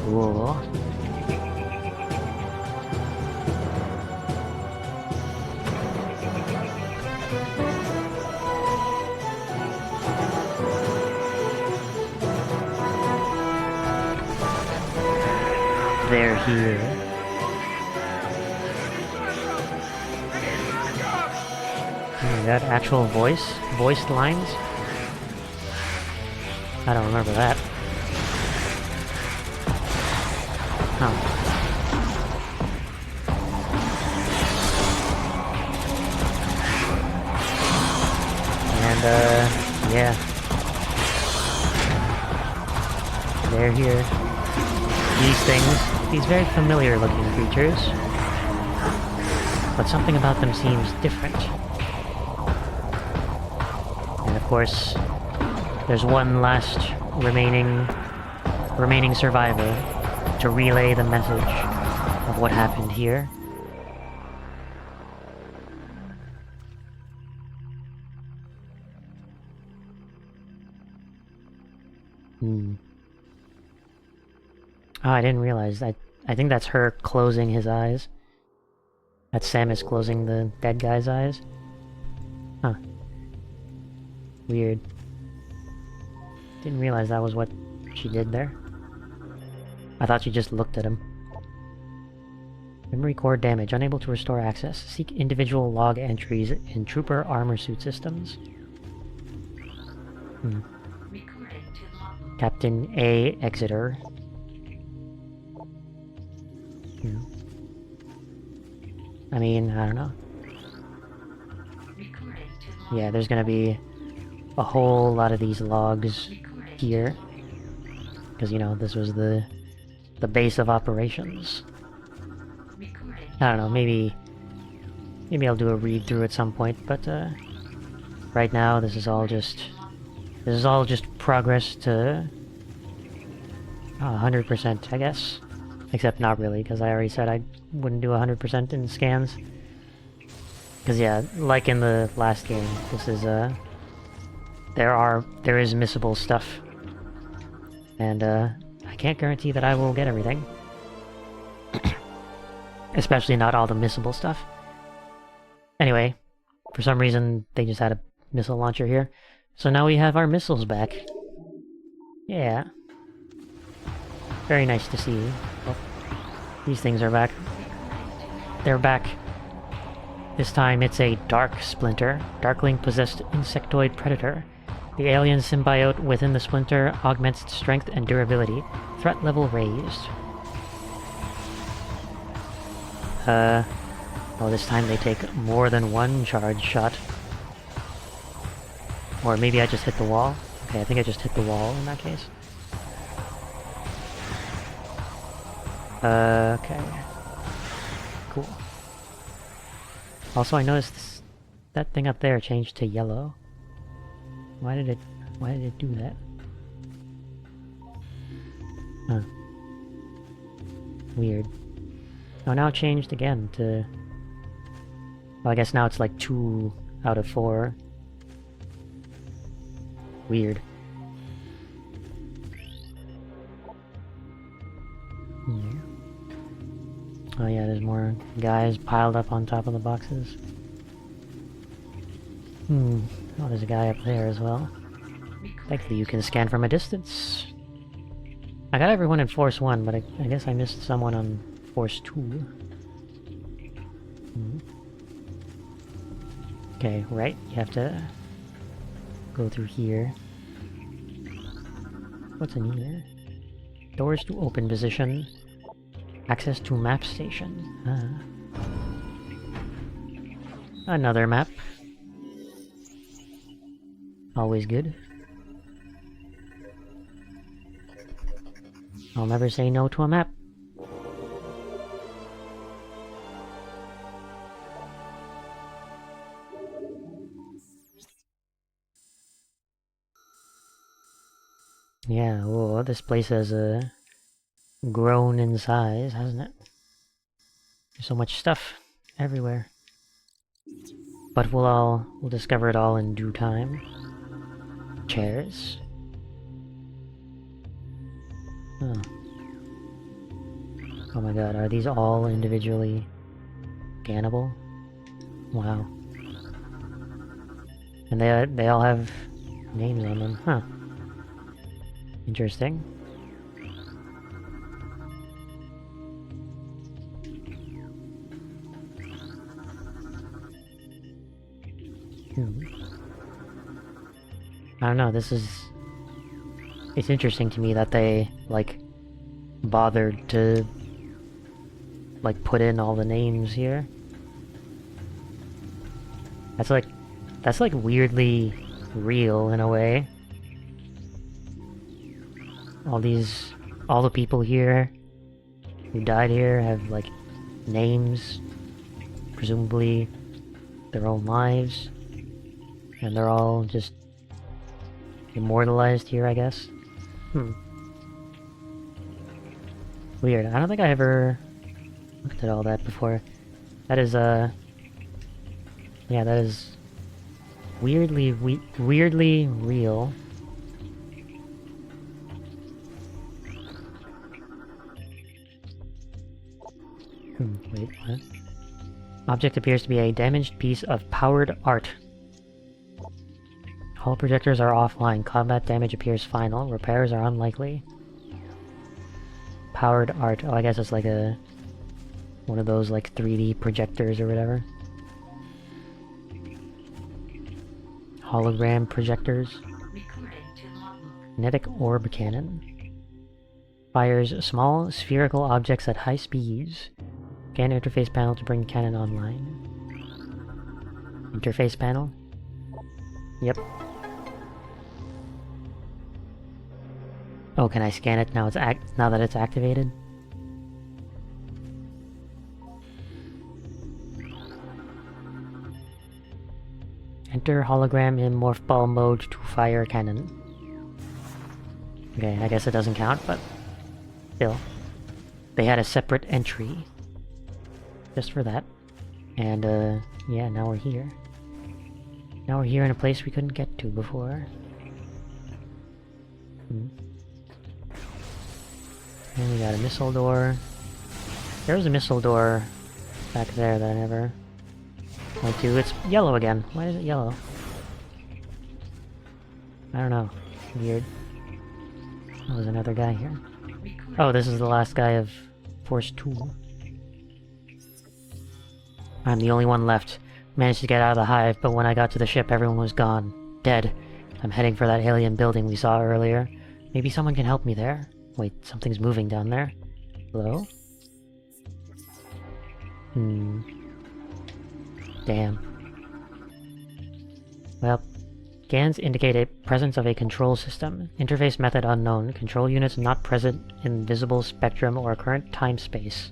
Ooh. They're here. Oh my god, actual voiced lines? I don't remember that. Huh. And, yeah. They're here. These things, these very familiar looking creatures. But something about them seems different. And of course, there's one last remaining survivor to relay the message of what happened here. Oh, I didn't realize that. I think that's her closing his eyes. That Sam is closing the dead guy's eyes. Huh. Weird. Didn't realize that was what she did there. I thought she just looked at him. Memory core damage. Unable to restore access. Seek individual log entries in trooper armor suit systems. Captain A. Exeter. I mean, I don't know. Yeah, there's gonna be a whole lot of these logs here. Because, you know, this was the base of operations. I don't know, maybe I'll do a read-through at some point, but right now this is all just progress to 100%, I guess. Except not really, because I already said I wouldn't do 100% in scans. Because yeah, like in the last game, this is there is missable stuff. And I can't guarantee that I will get everything. Especially not all the missable stuff. Anyway, for some reason they just had a missile launcher here. So now we have our missiles back. Yeah. Very nice to see. Oh, these things are back. They're back. This time it's a Dark Splinter, Darkling-possessed insectoid predator. The alien symbiote within the splinter augments its strength and durability. Threat level raised. Well, this time they take more than one charge shot. Or maybe I just hit the wall. Okay, I think I just hit the wall in that case. Okay. Cool. Also, I noticed that thing up there changed to yellow. Why did it do that? Huh. Weird. Oh, now it changed again to... Well, I guess now it's like 2 out of 4. Weird. Yeah. Oh yeah, there's more guys piled up on top of the boxes. Oh, there's a guy up there as well. Thankfully you can scan from a distance. I got everyone in Force 1, but I guess I missed someone on Force 2. Okay, right, you have to go through here. What's in here? Doors to open position. Access to map station. Another map. Always good. I'll never say no to a map. Yeah, whoa, this place has grown in size, hasn't it? There's so much stuff everywhere. But we'll discover it all in due time. Chairs. Oh. Oh my god, are these all individually scannable? Wow. And they all have names on them, huh? I don't know, it's interesting to me that they, like, bothered to, like, put in all the names here. That's like weirdly real in a way. All the people here who died here have, like, names, presumably their own lives, and they're all just immortalized here, I guess. Weird. I don't think I ever looked at all that before. That is, yeah, that is weirdly real. Wait, what? Object appears to be a damaged piece of powered art. All projectors are offline. Combat damage appears final. Repairs are unlikely. Powered art. Oh, I guess it's like one of those like 3D projectors or whatever. Hologram projectors. Kinetic orb cannon. Fires small spherical objects at high speeds. Scan interface panel to bring cannon online. Interface panel? Yep. Oh, can I scan it now? Now that it's activated. Enter hologram in morph ball mode to fire cannon. Okay, I guess it doesn't count, but still, they had a separate entry just for that. And yeah, now we're here. Now we're here in a place we couldn't get to before. And we got a missile door. There was a missile door back there that I never went to. It's yellow again. Why is it yellow? I don't know. Weird. Oh, there's another guy here. Oh, this is the last guy of Force 2. I'm the only one left. Managed to get out of the hive, but when I got to the ship, everyone was gone. Dead. I'm heading for that alien building we saw earlier. Maybe someone can help me there. Wait, something's moving down there. Hello? Damn. Well, scans indicate a presence of a control system. Interface method unknown. Control units not present in visible spectrum or current time-space.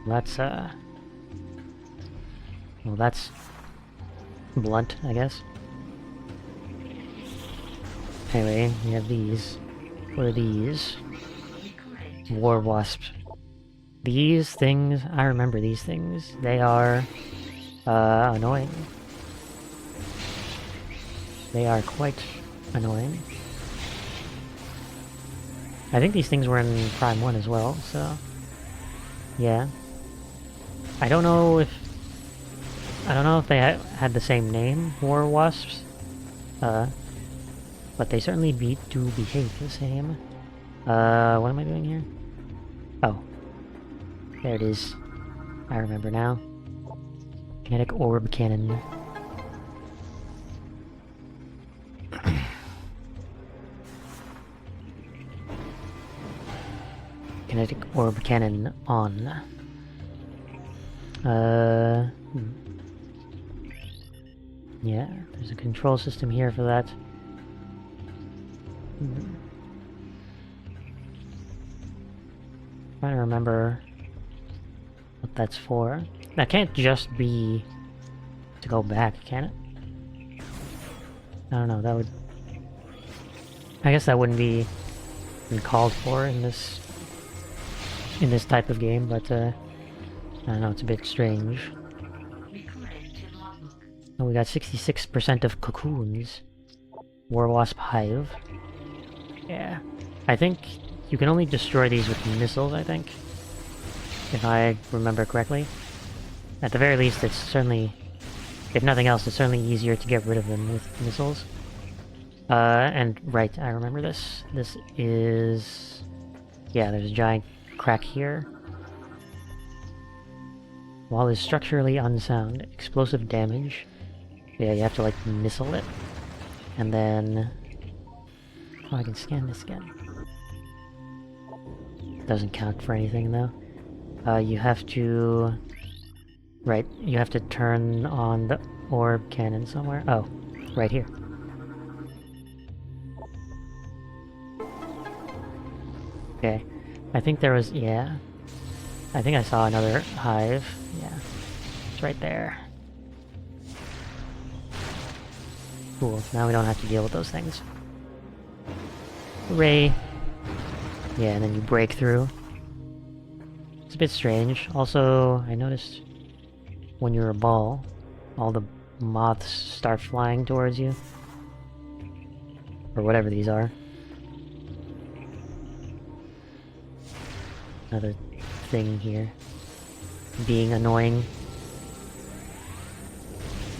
That's, well, that's blunt, I guess. Anyway, we have these. What are these? War wasps. These things, I remember these things. They are, annoying. They are quite annoying. I think these things were in Prime 1 as well, so... yeah. I don't know if they had the same name, War Wasps. But they certainly do behave the same. What am I doing here? Oh. There it is. I remember now. Kinetic orb cannon. Kinetic orb cannon on. Yeah, there's a control system here for that. Trying to remember what that's for. That can't just be to go back, can it? I don't know, that would... I guess that wouldn't be called for in this type of game, but I don't know, it's a bit strange. Oh, we got 66% of cocoons. War Wasp Hive. Yeah. I think you can only destroy these with missiles, I think. If I remember correctly. At the very least, it's certainly... if nothing else, it's certainly easier to get rid of them with missiles. And right, I remember this. This is... yeah, there's a giant crack here. Wall is structurally unsound. Explosive damage. Yeah, you have to like missile it. And then... Oh, I can scan this again. Doesn't count for anything though. You have to... Right, you have to turn on the orb cannon somewhere. Oh, right here. Okay. I think there was... yeah. I think I saw another hive. Yeah. It's right there. Cool, now we don't have to deal with those things. Hooray! Yeah, and then you break through. It's a bit strange. Also, I noticed when you're a ball, all the moths start flying towards you. Or whatever these are. Another thing here. Being annoying.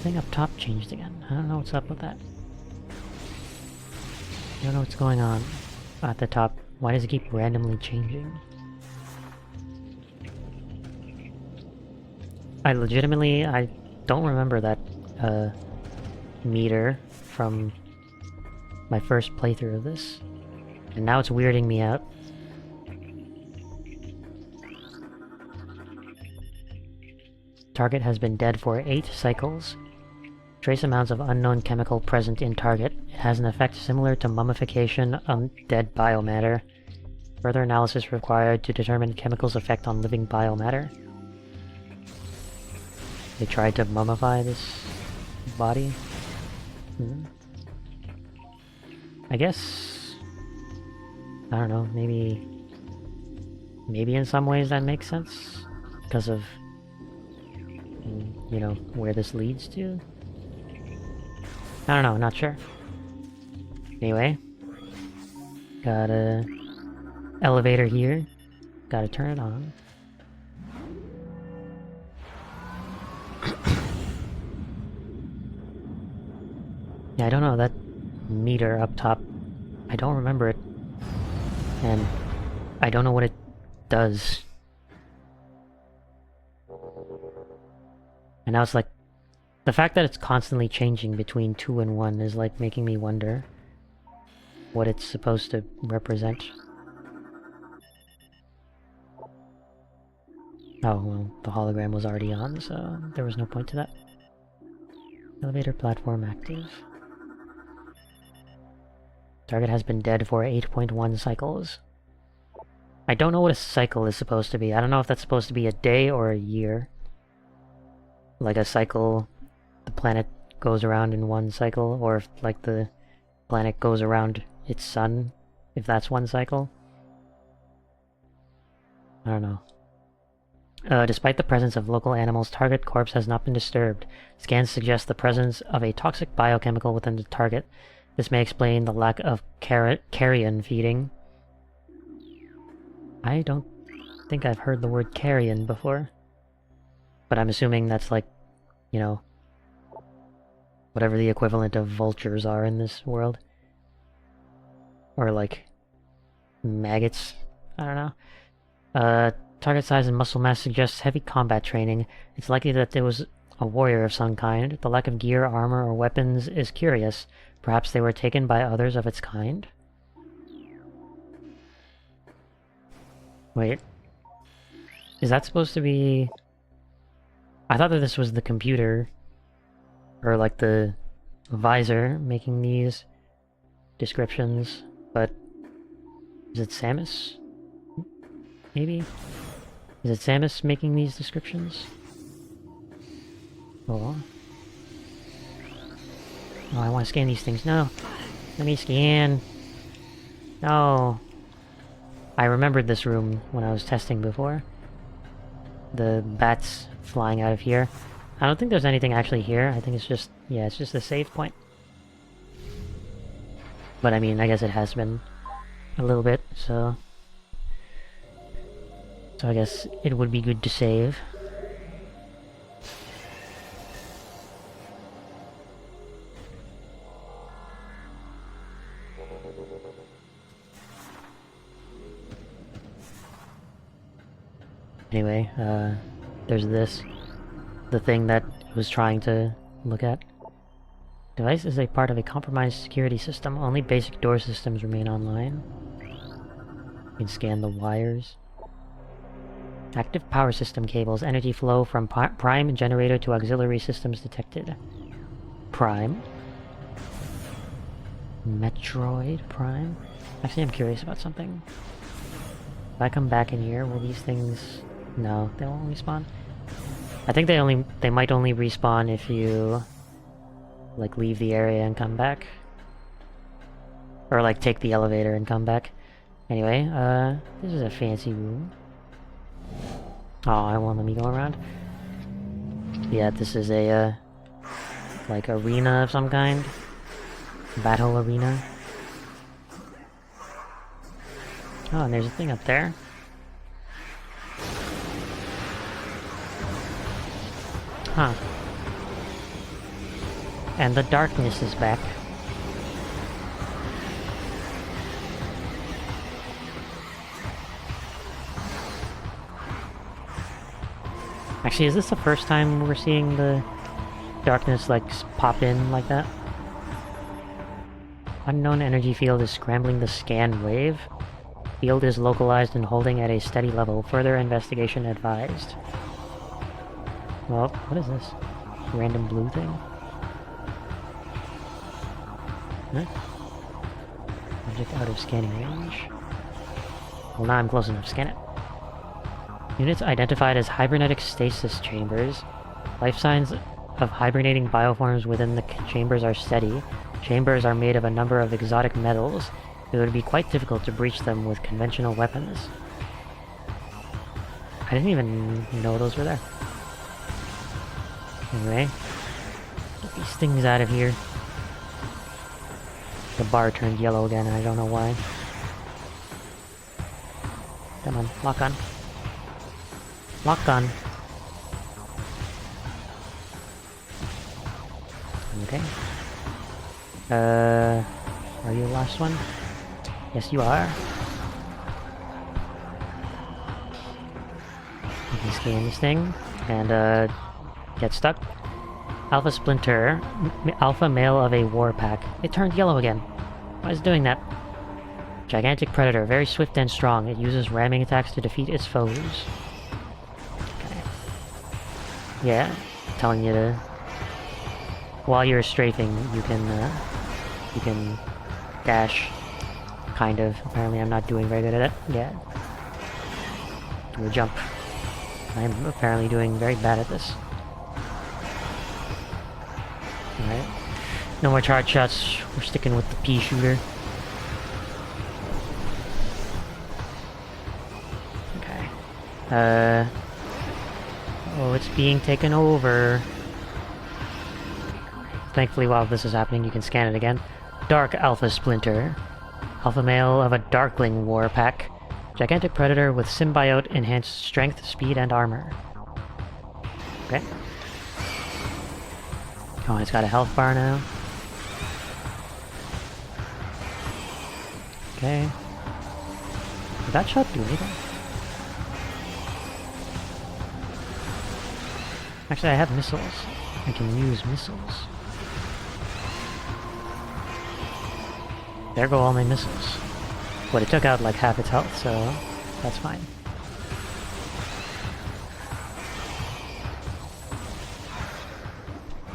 Thing up top changed again. I don't know what's up with that. I don't know what's going on at the top. Why does it keep randomly changing? I don't remember that meter from my first playthrough of this. And now it's weirding me out. Target has been dead for 8 cycles. Trace amounts of unknown chemical present in target. It has an effect similar to mummification on dead biomatter. Further analysis required to determine chemicals' effect on living biomatter. They tried to mummify this body. I guess... I don't know, maybe in some ways that makes sense. Because of... you know, where this leads to? I don't know, not sure. Anyway. Got a... elevator here. Gotta turn it on. Yeah, I don't know, that meter up top, I don't remember it. And I don't know what it does. And now it's like, the fact that it's constantly changing between 2 and 1 is like making me wonder what it's supposed to represent. Oh, well, the hologram was already on, so there was no point to that. Elevator platform active. Target has been dead for 8.1 cycles. I don't know what a cycle is supposed to be. I don't know if that's supposed to be a day or a year. Like a cycle, the planet goes around in one cycle, or if like the planet goes around its sun, if that's one cycle. I don't know. Despite the presence of local animals, target corpse has not been disturbed. Scans suggest the presence of a toxic biochemical within the target. This may explain the lack of carrion feeding. I don't think I've heard the word carrion before. But I'm assuming that's like, you know, whatever the equivalent of vultures are in this world. Or like, maggots. I don't know. Target size and muscle mass suggests heavy combat training. It's likely that there was a warrior of some kind. The lack of gear, armor, or weapons is curious. Perhaps they were taken by others of its kind? Wait. Is that supposed to be... I thought that this was the computer, or like the visor, making these descriptions, but is it Samus? Maybe? Is it Samus making these descriptions? Oh. Oh, I want to scan these things. No! Let me scan! No! I remembered this room when I was testing before. The bats flying out of here. I don't think there's anything actually here. I think it's just... yeah, it's just a save point. But I mean, I guess it has been a little bit, so... so I guess it would be good to save. Anyway, there's this. the thing that it was trying to look at. Device is a part of a compromised security system. Only basic door systems remain online. You can scan the wires. Active power system cables. Energy flow from prime generator to auxiliary systems detected. Prime. Metroid Prime? Actually, I'm curious about something. If I come back in here, will these things... No, they won't respawn. I think they might only respawn if you like leave the area and come back. Or like take the elevator and come back. Anyway, this is a fancy room. Oh, it won't let me go around. Yeah, this is a like arena of some kind. Battle arena. Oh, and there's a thing up there. Huh. And the darkness is back. Actually, is this the first time we're seeing the darkness like pop in like that? Unknown energy field is scrambling the scan wave. Field is localized and holding at a steady level. Further investigation advised. Well, what is this? Random blue thing? Huh? Object out of scanning range. Well, now I'm close enough to scan it. Units identified as hybernetic stasis chambers. Life signs of hibernating bioforms within the chambers are steady. Chambers are made of a number of exotic metals. It would be quite difficult to breach them with conventional weapons. I didn't even know those were there. Anyway, get these things out of here. The bar turned yellow again, and I don't know why. Come on, lock on. Lock on. Okay. Are you the last one? Yes, you are. You can scan this thing, and, get stuck. Alpha Splinter, alpha male of a war pack. It turned yellow again. Why is it doing that? Gigantic predator, very swift and strong. It uses ramming attacks to defeat its foes. Okay. Yeah, telling you to... While you're strafing, you can dash. Kind of. Apparently I'm not doing very good at it. Yeah. Do a jump. I'm apparently doing very bad at this. Alright. No more charge shots. We're sticking with the pea shooter. Okay. Oh, it's being taken over. Thankfully, while this is happening, you can scan it again. Dark Alpha Splinter. Alpha male of a Darkling war pack. Gigantic predator with symbiote enhanced strength, speed, and armor. Okay. Oh, it's got a health bar now. Okay. Did that shot do anything? Actually, I have missiles. I can use missiles. There go all my missiles. But it took out like half its health, so that's fine.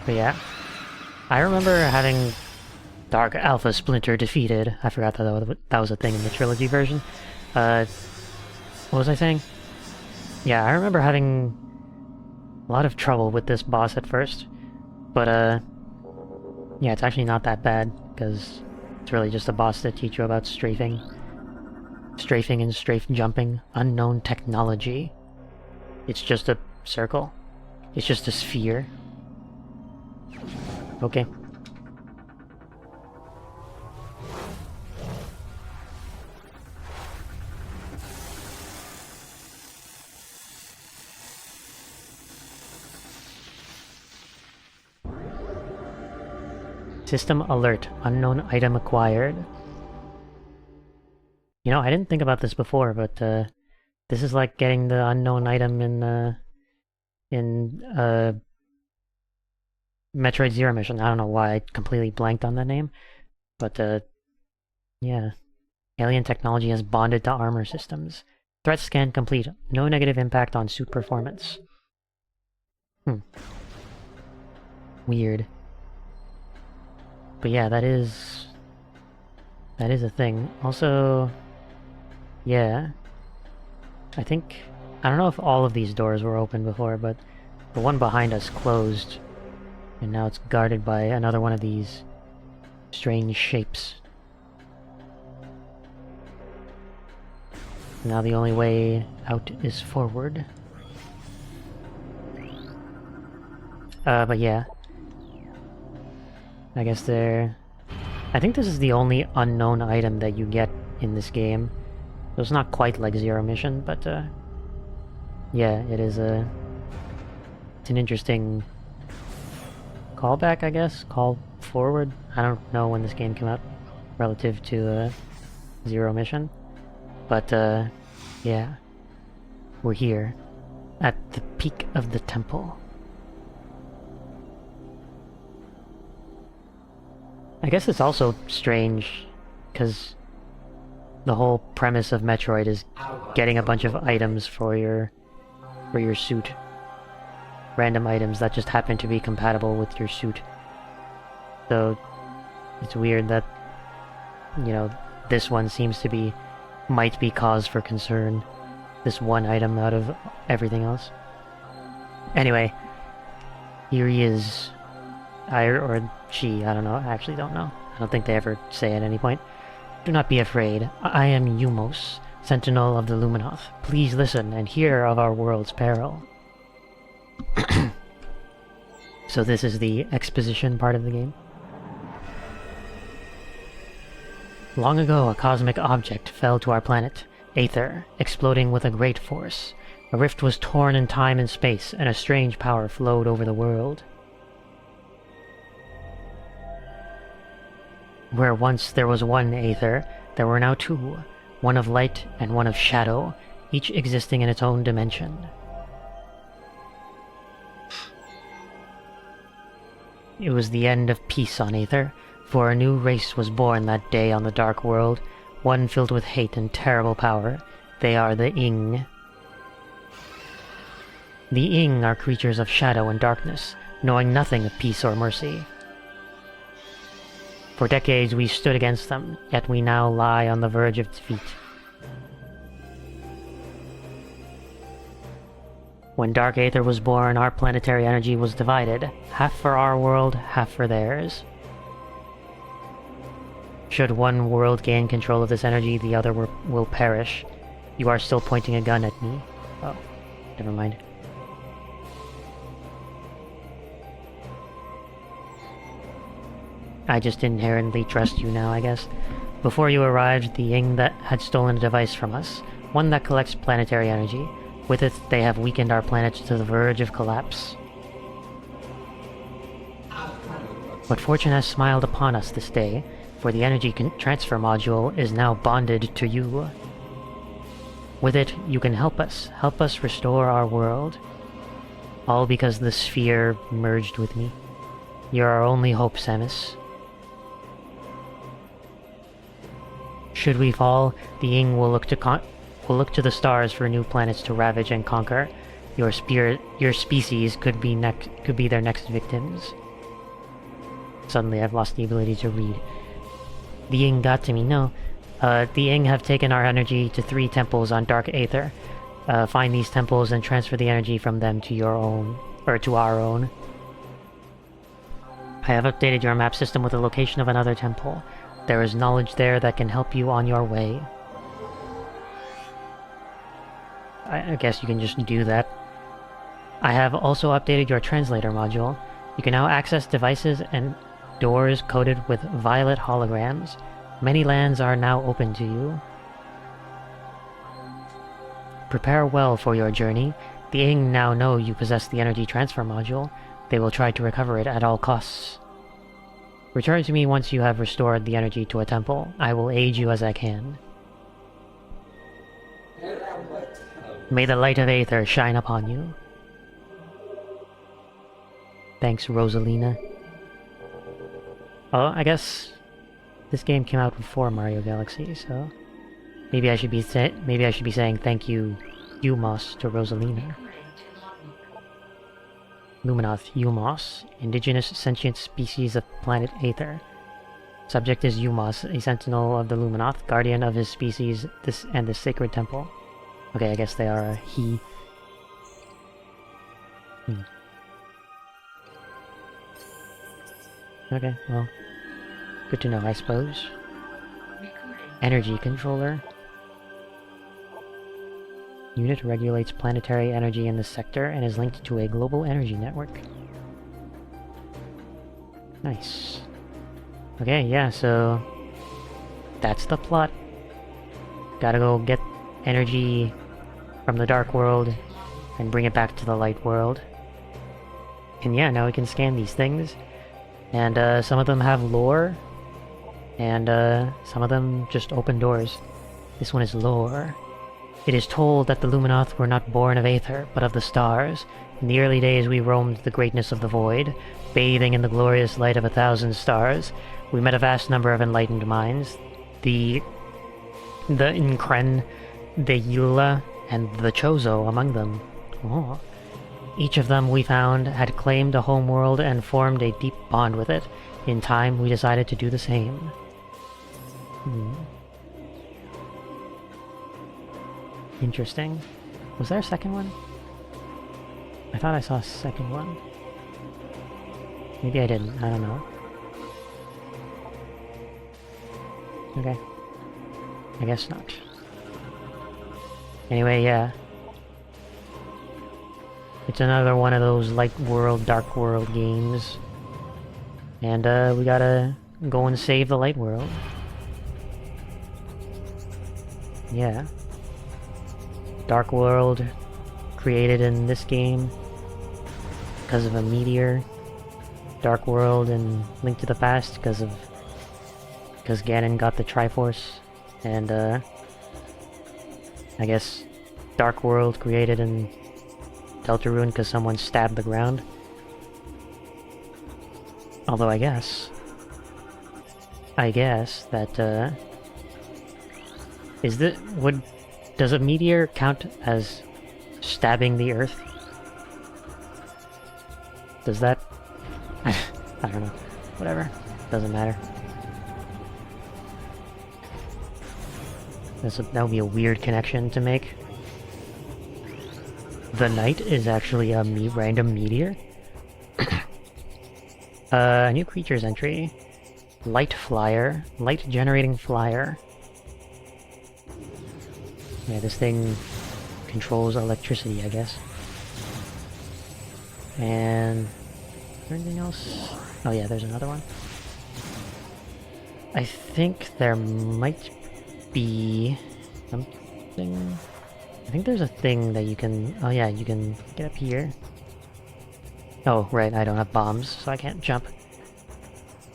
But yeah, I remember having Dark Alpha Splinter defeated. I forgot that was a thing in the trilogy version. What was I saying? Yeah, I remember having a lot of trouble with this boss at first. But yeah, it's actually not that bad, because it's really just a boss to teach you about strafing. Strafing and strafe jumping. Unknown technology. It's just a circle. It's just a sphere. Okay. System alert. Unknown item acquired. You know, I didn't think about this before, but this is like getting the unknown item in Metroid Zero Mission. I don't know why I completely blanked on that name, but yeah. Alien technology has bonded to armor systems. Threat scan complete. No negative impact on suit performance. Weird. But yeah, that is a thing. Also, yeah. I don't know if all of these doors were open before, but the one behind us closed. And now it's guarded by another one of these strange shapes. Now the only way out is forward. But yeah. I guess I think this is the only unknown item that you get in this game. So it's not quite like Zero Mission, but yeah, it is it's an interesting callback, I guess? Call forward? I don't know when this game came out relative to Zero Mission. But yeah. We're here at the peak of the temple. I guess it's also strange, because the whole premise of Metroid is getting a bunch of items for your suit. Random items that just happen to be compatible with your suit. So it's weird that, you know, this one might be cause for concern. This one item out of everything else. Anyway, here he is. Or she, I don't know, I actually don't know. I don't think they ever say at any point. Do not be afraid. I am Eumos, sentinel of the Luminoth. Please listen and hear of our world's peril. So this is the exposition part of the game. Long ago, a cosmic object fell to our planet, Aether, exploding with a great force. A rift was torn in time and space, and a strange power flowed over the world. Where once there was one Aether, there were now two, one of light and one of shadow, each existing in its own dimension. It was the end of peace on Aether, for a new race was born that day on the dark world, one filled with hate and terrible power. They are the Ing. The Ing are creatures of shadow and darkness, knowing nothing of peace or mercy. For decades we stood against them, yet we now lie on the verge of defeat. When Dark Aether was born, our planetary energy was divided, half for our world, half for theirs. Should one world gain control of this energy, the other will perish. You are still pointing a gun at me. Oh, never mind. I just inherently trust you now, I guess. Before you arrived, the Ing that had stolen a device from us, one that collects planetary energy. With it, they have weakened our planet to the verge of collapse. But fortune has smiled upon us this day, for the energy transfer module is now bonded to you. With it, you can help us restore our world. All because the sphere merged with me. You're our only hope, Samus. Should we fall, the Ing will look to the stars for new planets to ravage and conquer. Your species could be their next victims. Suddenly, I've lost the ability to read. The Ing got to me. No, the Ing have taken our energy to 3 temples on Dark Aether. Find these temples and transfer the energy from them to your own, or to our own. I have updated your map system with the location of another temple. There is knowledge there that can help you on your way. I guess you can just do that. I have also updated your translator module. You can now access devices and doors coated with violet holograms. Many lands are now open to you. Prepare well for your journey. The Ing now know you possess the energy transfer module. They will try to recover it at all costs. Return to me once you have restored the energy to a temple. I will aid you as I can. May the light of Aether shine upon you. Thanks, Rosalina. Oh, I guess this game came out before Mario Galaxy, so maybe I should be saying thank you, Umos, to Rosalina. Luminoth Umos, indigenous sentient species of planet Aether. Subject is Umos, a sentinel of the Luminoth, guardian of his species and the sacred temple. Okay, I guess they are a he. Okay, well, good to know, I suppose. Energy controller. Unit regulates planetary energy in the sector and is linked to a global energy network. Nice. Okay, yeah, so that's the plot. Gotta go get energy from the dark world and bring it back to the light world. And yeah, now we can scan these things. And some of them have lore, and some of them just open doors. This one is lore. It is told that the Luminoth were not born of Aether, but of the stars. In the early days we roamed the greatness of the void, bathing in the glorious light of 1,000 stars. We met a vast number of enlightened minds. The Incren, the Eula, and the Chozo among them. Oh. Each of them, we found, had claimed a homeworld and formed a deep bond with it. In time, we decided to do the same. Interesting. Was there a second one? I thought I saw a second one. Maybe I didn't, I don't know. Okay. I guess not. Anyway, yeah. It's another one of those light world, dark world games. And we gotta go and save the light world. Yeah. Dark world created in this game because of a meteor. Dark world and Link to the Past because Ganon got the Triforce. And I guess Dark world created in Deltarune because someone stabbed the ground. Although I guess that does a meteor count as stabbing the Earth? Does that? I don't know. Whatever. Doesn't matter. That would be a weird connection to make. The Knight is actually a random meteor? New creatures entry. Light Flyer. Light generating flyer. Yeah, this thing controls electricity, I guess. And... is there anything else? Oh yeah, there's another one. I think there might be something... I think there's a thing that you can... oh yeah, you can get up here. Oh, right, I don't have bombs, so I can't jump.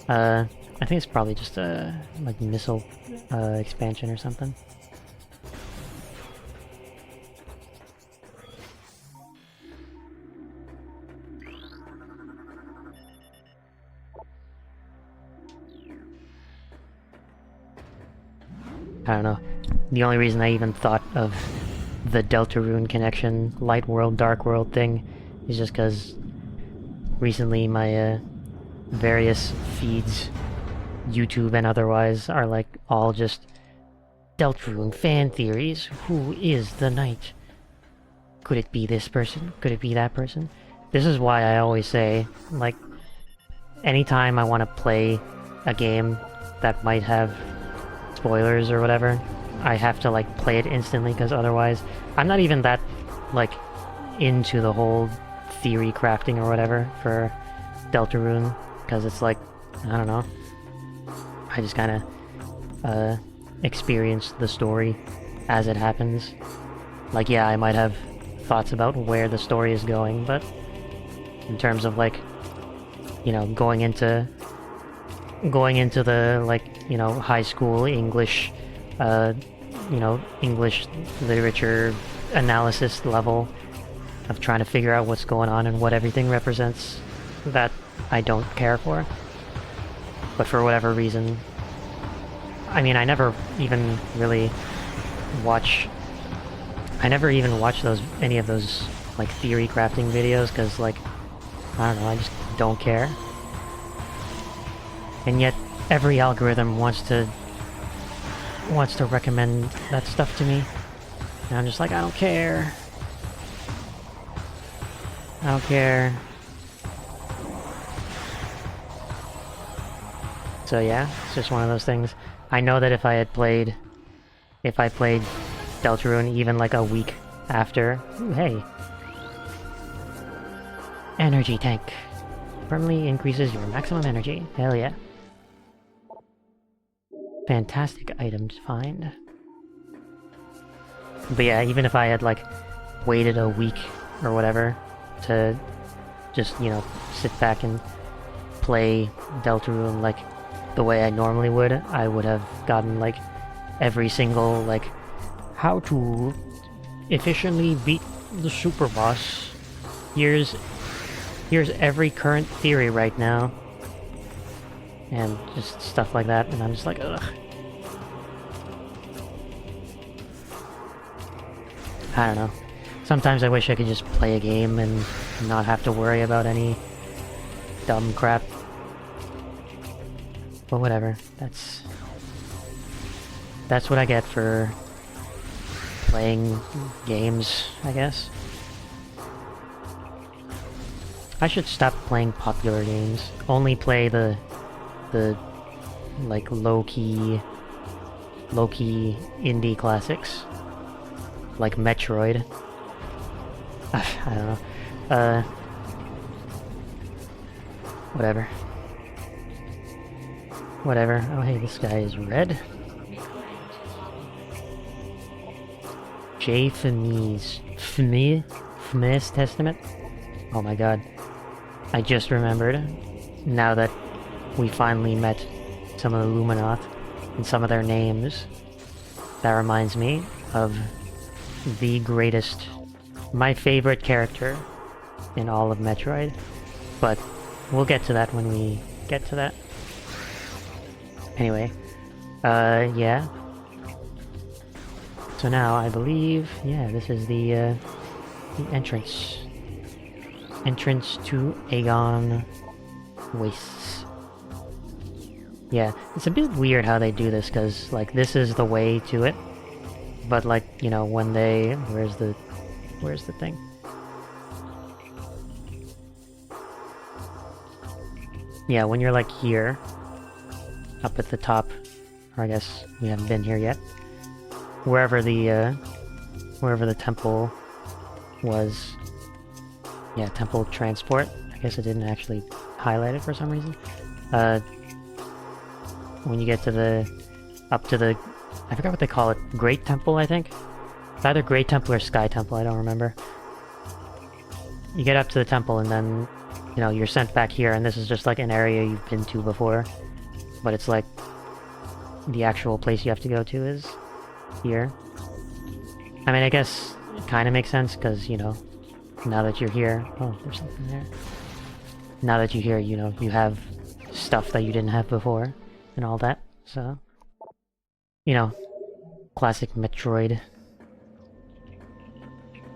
I think it's probably just a, like, missile expansion or something. I don't know. The only reason I even thought of the Deltarune connection, light world, dark world thing is just because recently my various feeds, YouTube and otherwise, are like all just Deltarune fan theories. Who is the Knight? Could it be this person? Could it be that person? This is why I always say, like, anytime I want to play a game that might have spoilers or whatever, I have to like play it instantly, because otherwise I'm not even that like into the whole theory crafting or whatever for Deltarune, because it's like, I don't know, I just kind of experience the story as it happens. Like, yeah, I might have thoughts about where the story is going, but in terms of like, you know, going into the, like, you know, high school English, you know, English literature analysis level of trying to figure out what's going on and what everything represents, that I don't care for. But for whatever reason... I mean, I never even really watch... I never even watch any of those, like, theory crafting videos, because, like, I don't know, I just don't care. And yet, every algorithm wants to recommend that stuff to me. And I'm just like, I don't care. I don't care. So yeah, it's just one of those things. I know that if I played Deltarune even like a week after... Ooh, hey! Energy tank. Permanently increases your maximum energy. Hell yeah. Fantastic item to find. But yeah, even if I had like waited a week or whatever to just, you know, sit back and play Deltarune like the way I normally would, I would have gotten like every single like how to efficiently beat the super boss. Here's every current theory right now. And just stuff like that, and I'm just like, ugh. I don't know. Sometimes I wish I could just play a game and not have to worry about any dumb crap. But whatever, that's what I get for playing games, I guess. I should stop playing popular games. Only play the like low-key indie classics like Metroid. I don't know. Whatever. Oh hey, this guy is red. J. Fmis Testament? Oh my god. I just remembered, now that we finally met some of the Luminoth and some of their names, that reminds me of the greatest, my favorite character in all of Metroid, but we'll get to that when we get to that. Anyway, yeah. So now, I believe, yeah, this is the entrance. Entrance to Aegon Wastes. Yeah, it's a bit weird how they do this, because, like, this is the way to it. But, like, you know, when they... Where's the thing? Yeah, when you're, like, here, up at the top, or I guess we haven't been here yet, wherever the temple was... Yeah, temple transport. I guess it didn't actually highlight it for some reason. When you get to up to the, I forgot what they call it, Great Temple, I think? It's either Great Temple or Sky Temple, I don't remember. You get up to the temple and then, you know, you're sent back here, and this is just like an area you've been to before. But it's like, the actual place you have to go to is here. I mean, I guess it kind of makes sense, because, you know, now that you're here... Oh, there's something there. Now that you're here, you know, you have stuff that you didn't have before, and all that, so... You know, classic Metroid.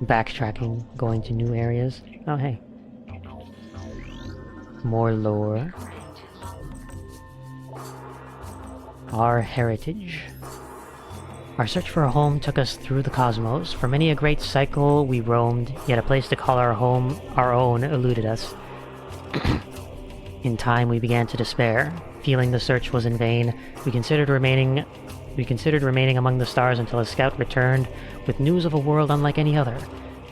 Backtracking, going to new areas. Oh, hey. More lore. Our heritage. Our search for a home took us through the cosmos. For many a great cycle we roamed, yet a place to call our home our own eluded us. In time we began to despair. Feeling the search was in vain, we considered remaining among the stars until a scout returned with news of a world unlike any other.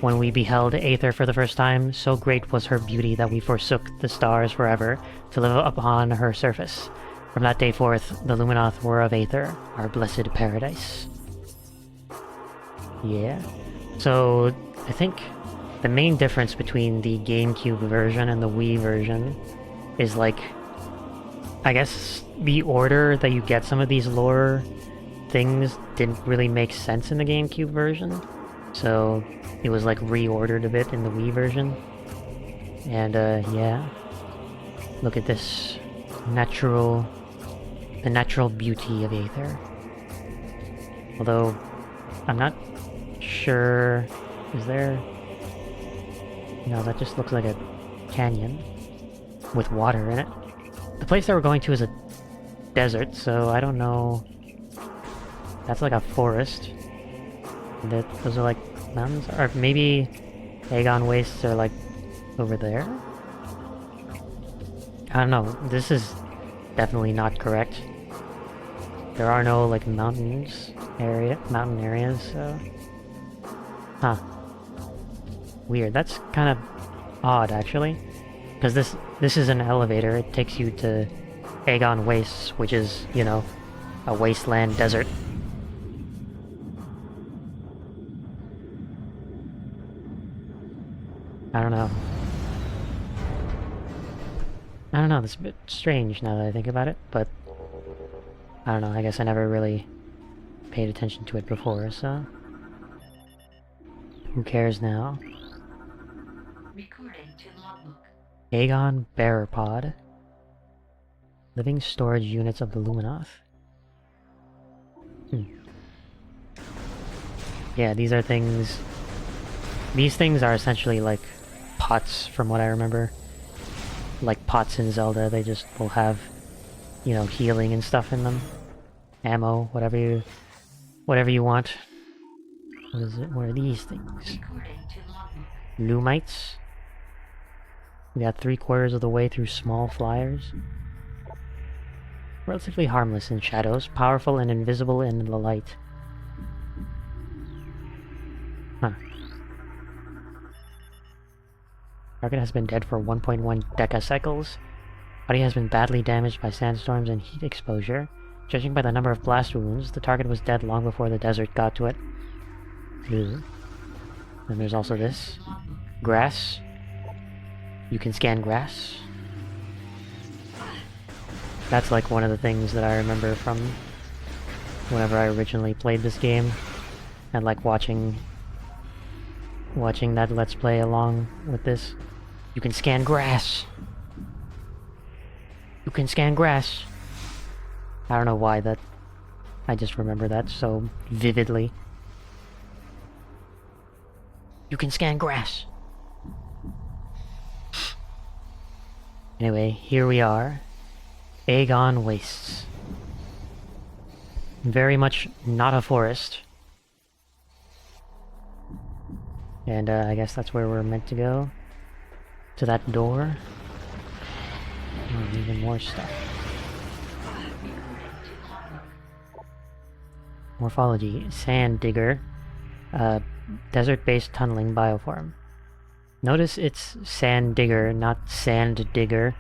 When we beheld Aether for the first time, so great was her beauty that we forsook the stars forever to live upon her surface. From that day forth, the Luminoth were of Aether, our blessed paradise. Yeah. So, I think the main difference between the GameCube version and the Wii version is, like, I guess the order that you get some of these lore things didn't really make sense in the GameCube version. So, it was, like, reordered a bit in the Wii version. And, yeah. Look at this the natural beauty of Aether. Although, I'm not sure... Is there... No, that just looks like a canyon with water in it. The place that we're going to is a desert, so I don't know... That's like a forest. Those are like mountains? Or maybe Aegon Wastes are like over there? I don't know. This is definitely not correct. There are no like mountain areas, so... Huh. Weird. That's kind of odd, actually. Because this is an elevator. It takes you to Aegon Wastes, which is, you know, a wasteland desert. I don't know. I don't know, that's a bit strange now that I think about it, but... I don't know, I guess I never really paid attention to it before, so... Who cares now? Recording to logbook. Aegon Bearer Pod. Living storage units of the Luminoth. Yeah, these are things... These things are essentially like pots, from what I remember. Like pots in Zelda, they just will have, you know, healing and stuff in them. Ammo, whatever you want. What is it? What are these things? Lumites. We got 3/4 of the way through small flyers. Relatively harmless in shadows, powerful and invisible in the light. Huh. Target has been dead for 1.1 decacycles. Body has been badly damaged by sandstorms and heat exposure. Judging by the number of blast wounds, the target was dead long before the desert got to it. Ew. Then there's also this. Grass. You can scan grass. That's like one of the things that I remember from whenever I originally played this game. And like watching that Let's Play along with this. You can scan grass. You can scan grass. I don't know why that... I just remember that so vividly. You can scan grass. Anyway, here we are. Aegon Wastes. Very much not a forest. And I guess that's where we're meant to go. To that door. Oh, even more stuff. Morphology. Sand digger. Desert-based tunneling bioform. Notice it's sand digger, not sand digger.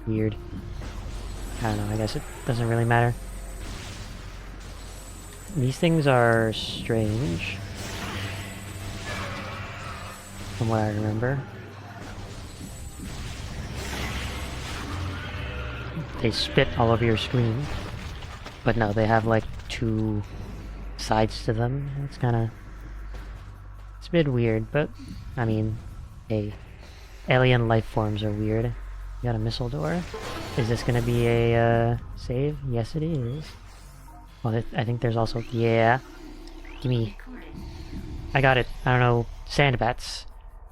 Weird. I don't know, I guess it doesn't really matter. These things are strange. From what I remember. They spit all over your screen. But no, they have like 2 sides to them. It's kinda... It's a bit weird, but... I mean... Hey. Alien life forms are weird. You got a missile door. Is this gonna be a, save? Yes, it is. Well, I think there's also... Yeah. Gimme. I got it. I don't know. Sand bats.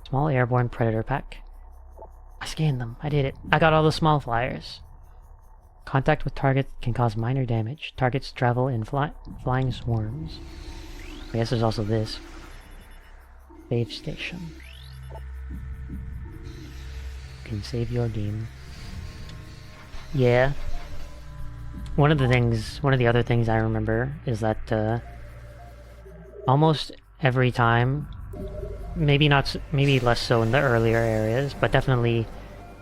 Small airborne predator pack. I scanned them. I did it. I got all the small flyers. Contact with target can cause minor damage. Targets travel in flying swarms. I guess there's also this. Save station. You can save your game. Yeah. One of the other things I remember is that almost every time, maybe less so in the earlier areas, but definitely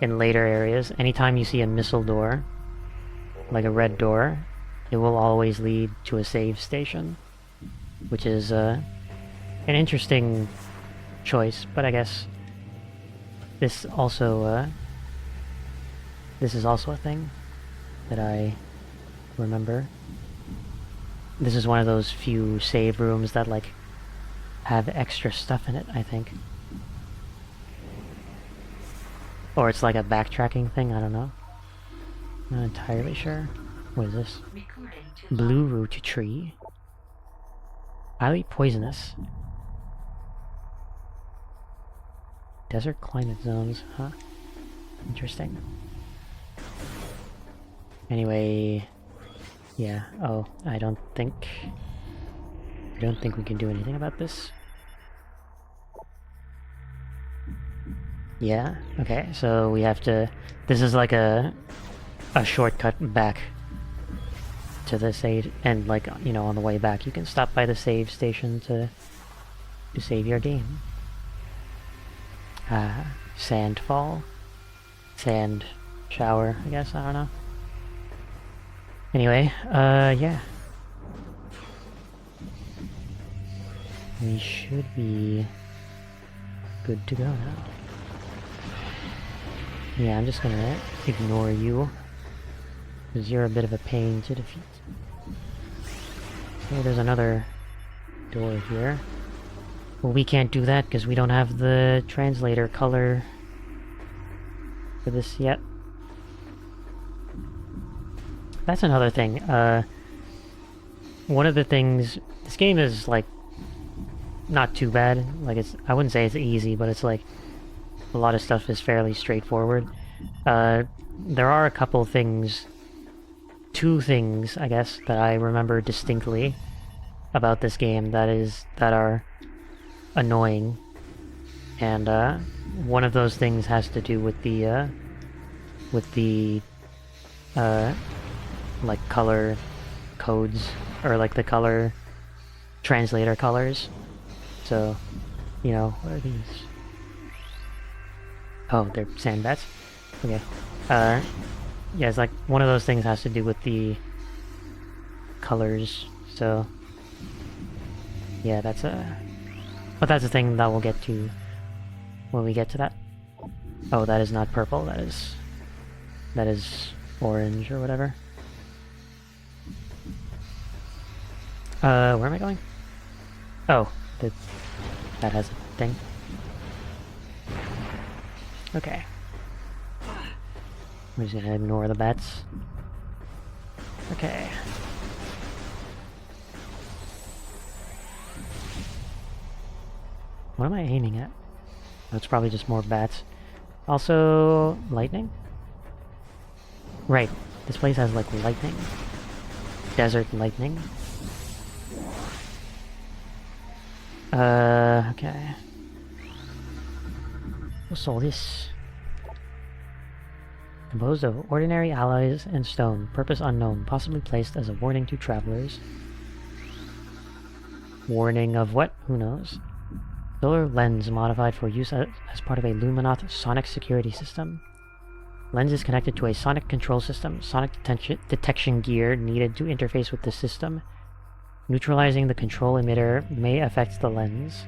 in later areas, anytime you see a missile door, like a red door, it will always lead to a save station, which is an interesting choice, but I guess this is also a thing that I remember. This is one of those few save rooms that like have extra stuff in it, I think. Or it's like a backtracking thing, I don't know. Not entirely sure. What is this? Blue root tree. Highly poisonous. Desert climate zones, huh? Interesting. Anyway, yeah. Oh, I don't think we can do anything about this. Yeah. Okay. So we have to. This is like a shortcut back to the save, and like, you know, on the way back you can stop by the save station to save your game. Sandfall, sand shower, I guess, I don't know. Anyway, yeah. We should be good to go now. Yeah, I'm just gonna ignore you, because you're a bit of a pain to defeat. Okay, there's another door here. Well, we can't do that because we don't have the translator color for this yet. That's another thing. One of the things... This game is, like, not too bad. Like, I wouldn't say it's easy, but it's like... A lot of stuff is fairly straightforward. There are a couple things... Two things, I guess, that I remember distinctly about this game that are annoying. And, one of those things has to do with the, like, color codes, or like the color translator colors. So, you know, what are these? Oh, they're sand bats? Okay. Yeah, it's like one of those things has to do with the colors, so yeah, that's a... But that's a thing that we'll get to when we get to that. Oh, that is not purple, that is orange or whatever. Where am I going? Oh, that has a thing. Okay. I'm just gonna ignore the bats. Okay. What am I aiming at? Oh, it's probably just more bats. Also, lightning? Right, this place has like lightning. Desert lightning. Okay. What's all this? Composed of ordinary alloys and stone, purpose unknown, possibly placed as a warning to travelers. Warning of what? Who knows? Solar lens modified for use as part of a Luminoth sonic security system. Lens is connected to a sonic control system, sonic detection gear needed to interface with the system. Neutralizing the control emitter may affect the lens.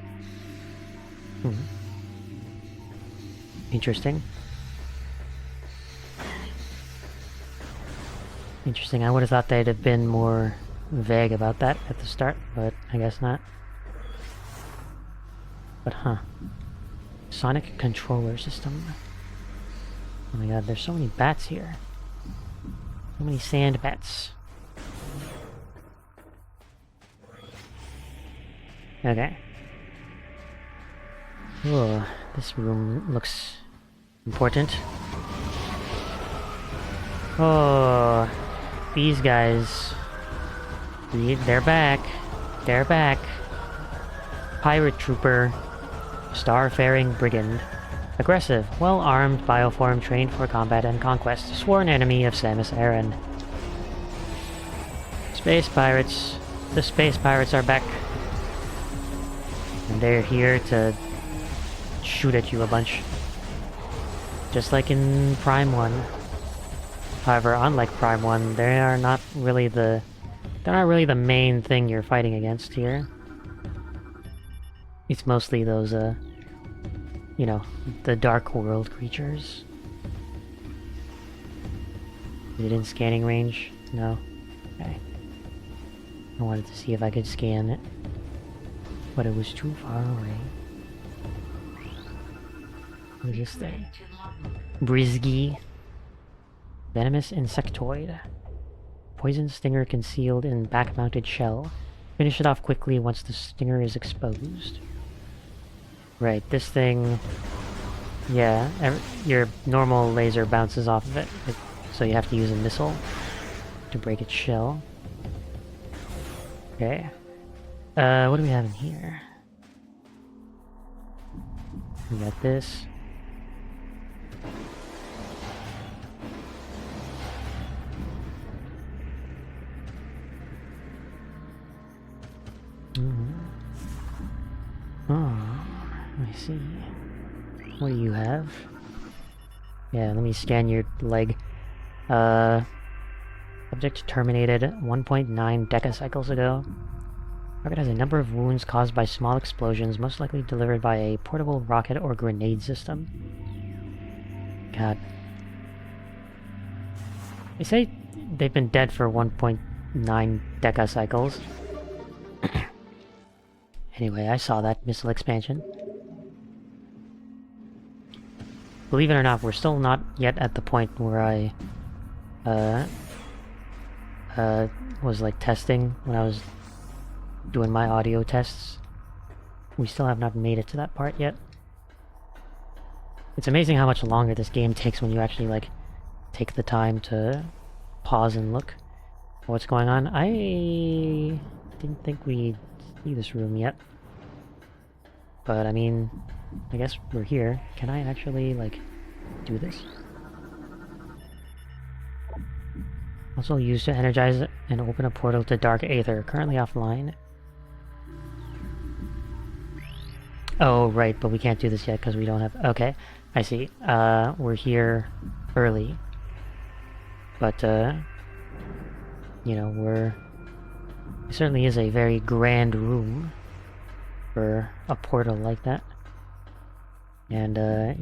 Interesting. Interesting, I would have thought they'd have been more vague about that at the start, but I guess not. But huh. Sonic controller system. Oh my god, there's so many bats here. So many sand bats. Okay. Oh, this room looks important. Oh, these guys. They're back. They're back. Pirate trooper. Starfaring brigand. Aggressive, well-armed, bioform trained for combat and conquest. Sworn enemy of Samus Aran. Space pirates. The space pirates are back. And they're here to shoot at you a bunch. Just like in Prime 1. However, unlike Prime 1, they're not really the main thing you're fighting against here. It's mostly those, you know, the Dark World creatures. Is it in scanning range? No? Okay. I wanted to see if I could scan it, but it was too far away. What is this thing? Brizgy. Venomous insectoid. Poison stinger concealed in back-mounted shell. Finish it off quickly once the stinger is exposed. Right, this thing... Yeah, your normal laser bounces off of it, so you have to use a missile to break its shell. Okay. What do we have in here? We got this. Oh, I see. What do you have? Yeah, let me scan your leg. Subject terminated 1.9 decacycles ago. Target has a number of wounds caused by small explosions, most likely delivered by a portable rocket or grenade system. God. They say they've been dead for 1.9 decacycles. Anyway, I saw that missile expansion. Believe it or not, we're still not yet at the point where I was like testing when I was doing my audio tests. We still have not made it to that part yet. It's amazing how much longer this game takes when you actually like take the time to pause and look what's going on. I didn't think we'd see this room yet. But I mean, I guess we're here. Can I actually like do this? Also used to energize and open a portal to Dark Aether, currently offline. Oh, right, but we can't do this yet because we don't have... Okay, I see. We're here early. But, you know, it certainly is a very grand room for a portal like that. And,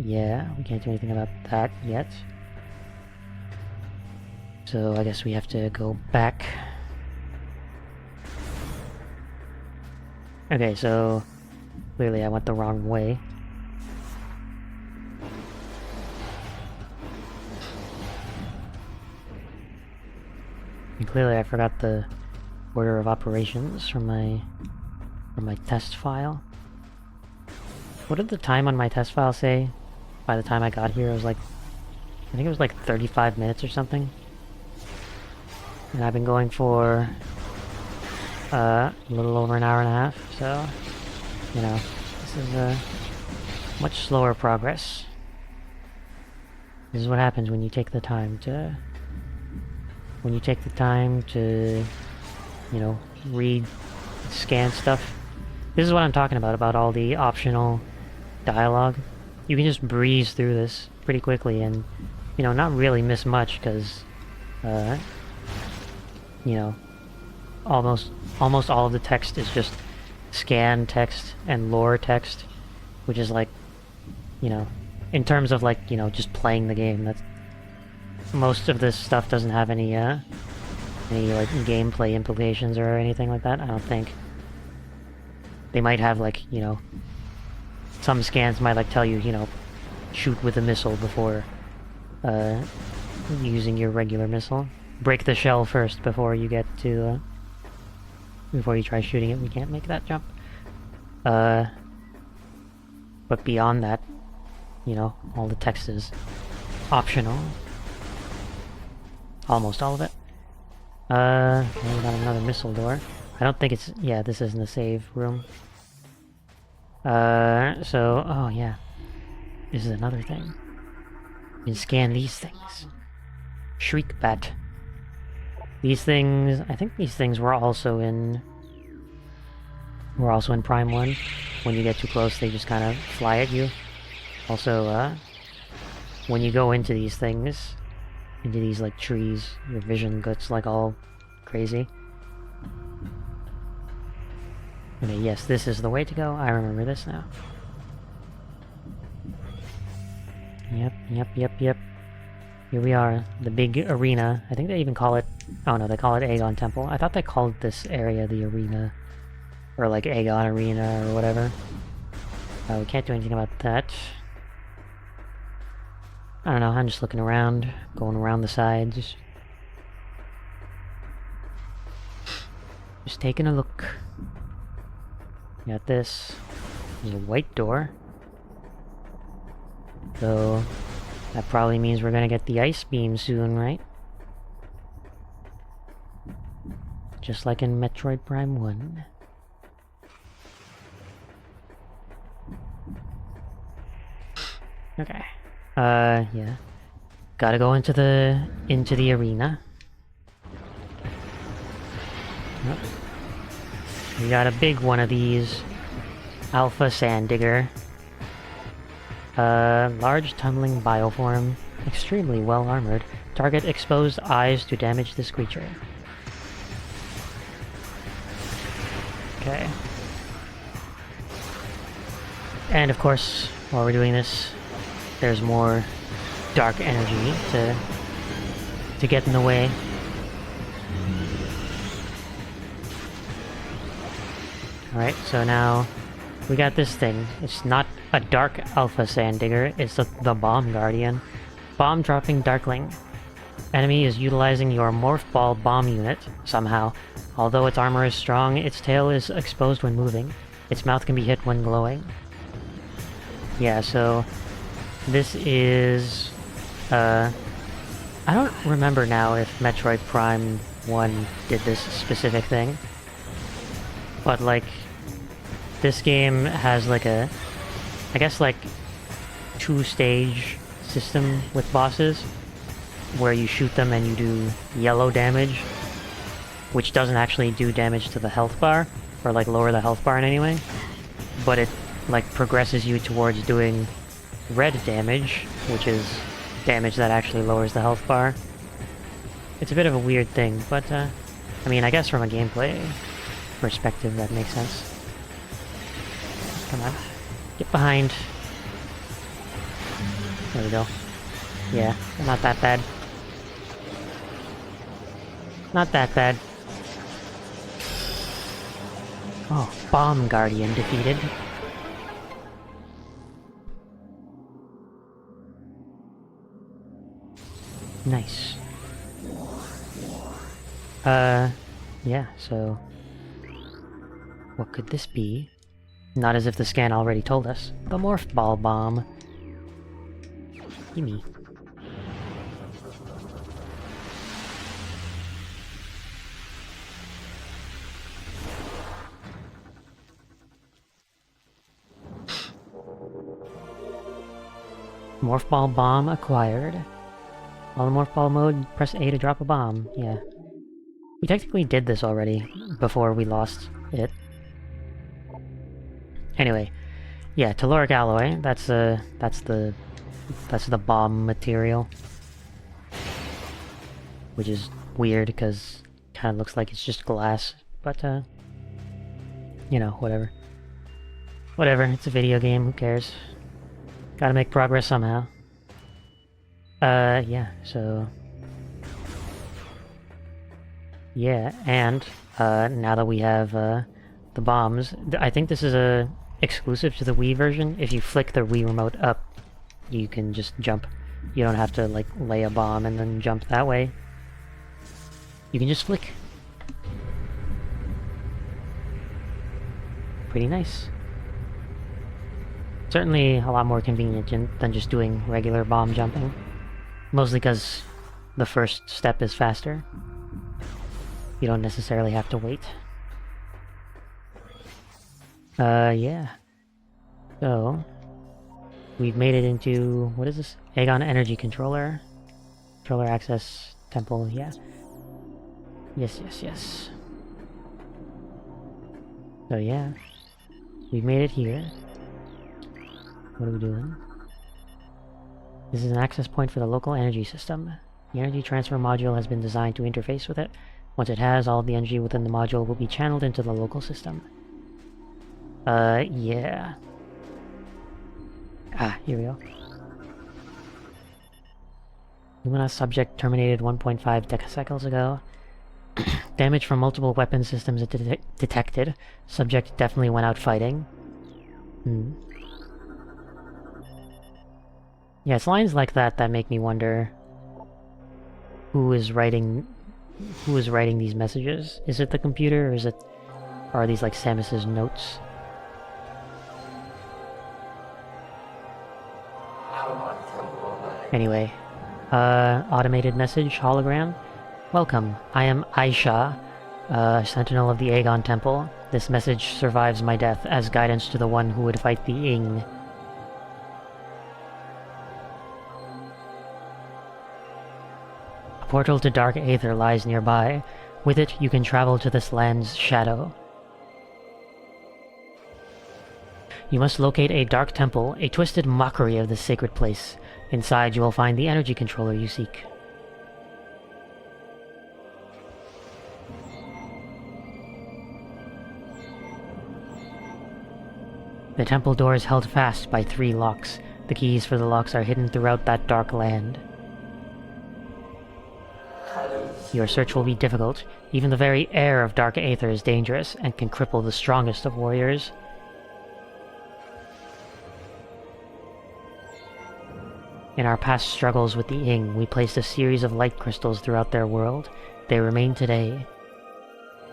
yeah, we can't do anything about that yet. So I guess we have to go back. Okay, so clearly I went the wrong way. And clearly I forgot the order of operations from my test file. What did the time on my test file say? By the time I got here, it was like, I think it was like 35 minutes or something. And I've been going for a little over an hour and a half, so, you know, this is a much slower progress. This is what happens when you take the time to, you know, read, scan stuff. This is what I'm talking about all the optional dialogue. You can just breeze through this pretty quickly and, you know, not really miss much, because, you know, almost all of the text is just scan text and lore text, which is like, you know, in terms of like, you know, just playing the game, that's most of this stuff doesn't have any like gameplay implications or anything like that. I don't think. They might have like, you know, some scans might like tell you, you know, shoot with a missile before using your regular missile. Break the shell first before you get to before you try shooting it. We can't make that jump. But beyond that, you know, all the text is optional. Almost all of it. We got another missile door. I don't think it's... Yeah, this isn't a save room. So... Oh, yeah. This is another thing. You can scan these things. Shriek bat. These things... I think these things were also in... Prime 1. When you get too close, they just kind of fly at you. Also, when you go into these things... Into these, like, trees, your vision gets, like, all crazy. Okay, yes, this is the way to go. I remember this now. Yep. Here we are, the big arena. I think they even call it... Oh no, they call it Aegon Temple. I thought they called this area the arena. Or like Aegon Arena or whatever. We can't do anything about that. I don't know, I'm just looking around, going around the sides. Just taking a look. Got this. There's a white door. So, that probably means we're gonna get the ice beam soon, right? Just like in Metroid Prime 1. Okay. Yeah. Gotta go into the arena. Yep. We got a big one of these. Alpha Sand Digger. Large tumbling bioform. Extremely well armored. Target exposed eyes to damage this creature. Okay. And of course, while we're doing this, there's more dark energy to get in the way. Alright, so now we got this thing. It's not a dark Alpha Sand Digger, it's the Bomb Guardian. Bomb dropping Darkling. Enemy is utilizing your Morph Ball bomb unit, somehow. Although its armor is strong, its tail is exposed when moving. Its mouth can be hit when glowing. Yeah, so this is... I don't remember now if Metroid Prime 1 did this specific thing. But like, this game has like a... I guess like two-stage system with bosses, where you shoot them and you do yellow damage, which doesn't actually do damage to the health bar, or like lower the health bar in any way, but it like progresses you towards doing red damage, which is damage that actually lowers the health bar. It's a bit of a weird thing, but I mean, I guess from a gameplay perspective that makes sense. Come on. Get behind. There we go. Yeah, not that bad. Not that bad. Oh, Bomb Guardian defeated. Nice. Yeah, so... what could this be? Not as if the scan already told us. The Morph Ball Bomb. Gimme. Morph Ball Bomb acquired. On the Morph Ball mode, press A to drop a bomb. Yeah. We technically did this already, before we lost it. Anyway, yeah, telluric alloy, that's the bomb material. Which is weird, because it kinda looks like it's just glass, but you know, whatever. Whatever, it's a video game, who cares? Gotta make progress somehow. Yeah, so... yeah, and, now that we have, the bombs, I think this is exclusive to the Wii version. If you flick the Wii remote up, you can just jump. You don't have to, like, lay a bomb and then jump that way. You can just flick. Pretty nice. Certainly a lot more convenient than just doing regular bomb jumping. Mostly because the first step is faster. You don't necessarily have to wait. Yeah. So, we've made it into, what is this? Aegon Energy Controller. Controller Access Temple, yeah. Yes, yes, yes. So yeah, we've made it here. What are we doing? This is an access point for the local energy system. The energy transfer module has been designed to interface with it. Once it has, all of the energy within the module will be channeled into the local system. Yeah. Ah, here we go. Lumina subject terminated 1.5 decacycles ago. Damage from multiple weapon systems detected. Subject definitely went out fighting. Yeah, it's lines like that that make me wonder who is writing these messages. Is it the computer, or are these like Samus's notes? Anyway, automated message, hologram. Welcome, I am Aisha, sentinel of the Aegon Temple. This message survives my death as guidance to the one who would fight the Ing. A portal to Dark Aether lies nearby. With it, you can travel to this land's shadow. You must locate a dark temple, a twisted mockery of this sacred place. Inside, you will find the energy controller you seek. The temple door is held fast by 3 locks. The keys for the locks are hidden throughout that dark land. Your search will be difficult. Even the very air of Dark Aether is dangerous and can cripple the strongest of warriors. In our past struggles with the Ing, we placed a series of light crystals throughout their world. They remain today.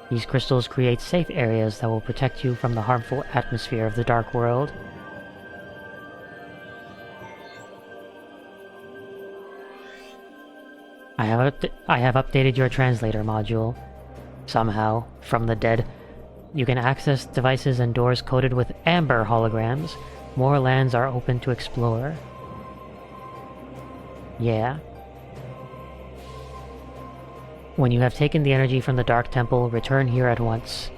These crystals create safe areas that will protect you from the harmful atmosphere of the Dark World. I have updated your translator module. Somehow, from the dead, you can access devices and doors coated with amber holograms. More lands are open to explore. Yeah. When you have taken the energy from the Dark Temple, return here at once.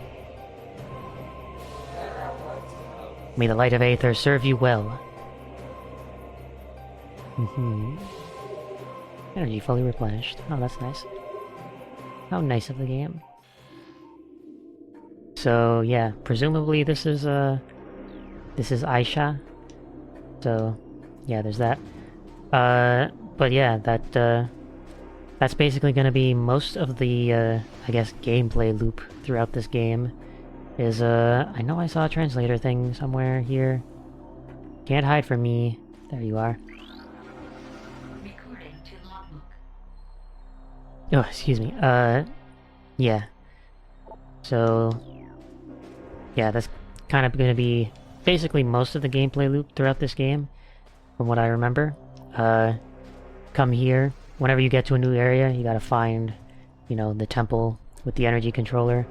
May the light of Aether serve you well. Energy fully replenished. Oh, that's nice. How nice of the game. So, yeah, presumably this is Aisha. So, yeah, there's that. But yeah, that's basically gonna be most of the, I guess, gameplay loop throughout this game. Is, I know I saw a translator thing somewhere here. Can't hide from me. There you are. Recording to logbook. Oh, excuse me. Yeah. So, yeah, that's kind of gonna be basically most of the gameplay loop throughout this game, from what I remember. Come here. Whenever you get to a new area, you gotta find, you know, the temple with the energy controller.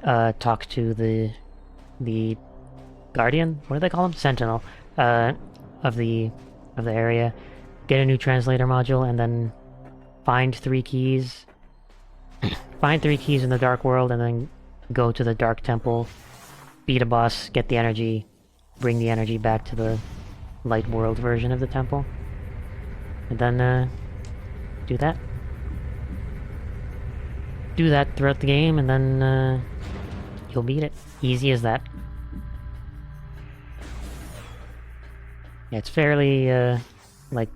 Talk to the guardian? What do they call him? Sentinel. Of the area. Get a new translator module, and then find 3 keys. Find 3 keys in the Dark World, and then go to the Dark Temple. Beat a boss, get the energy, bring the energy back to the Light World version of the temple. And then, do that. Do that throughout the game, and then, you'll beat it. Easy as that. Yeah, it's fairly, like,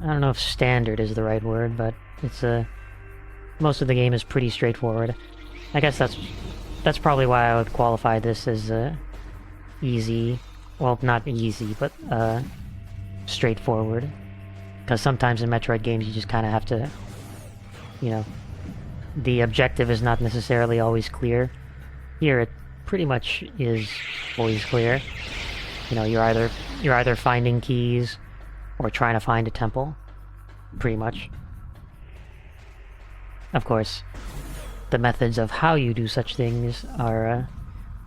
I don't know if standard is the right word, but it's, most of the game is pretty straightforward. I guess that's probably why I would qualify this as, easy. Well, not easy, but, straightforward. Because sometimes in Metroid games you just kind of have to, you know, the objective is not necessarily always clear. Here it pretty much is always clear. You know, you're either finding keys or trying to find a temple, pretty much. Of course, the methods of how you do such things are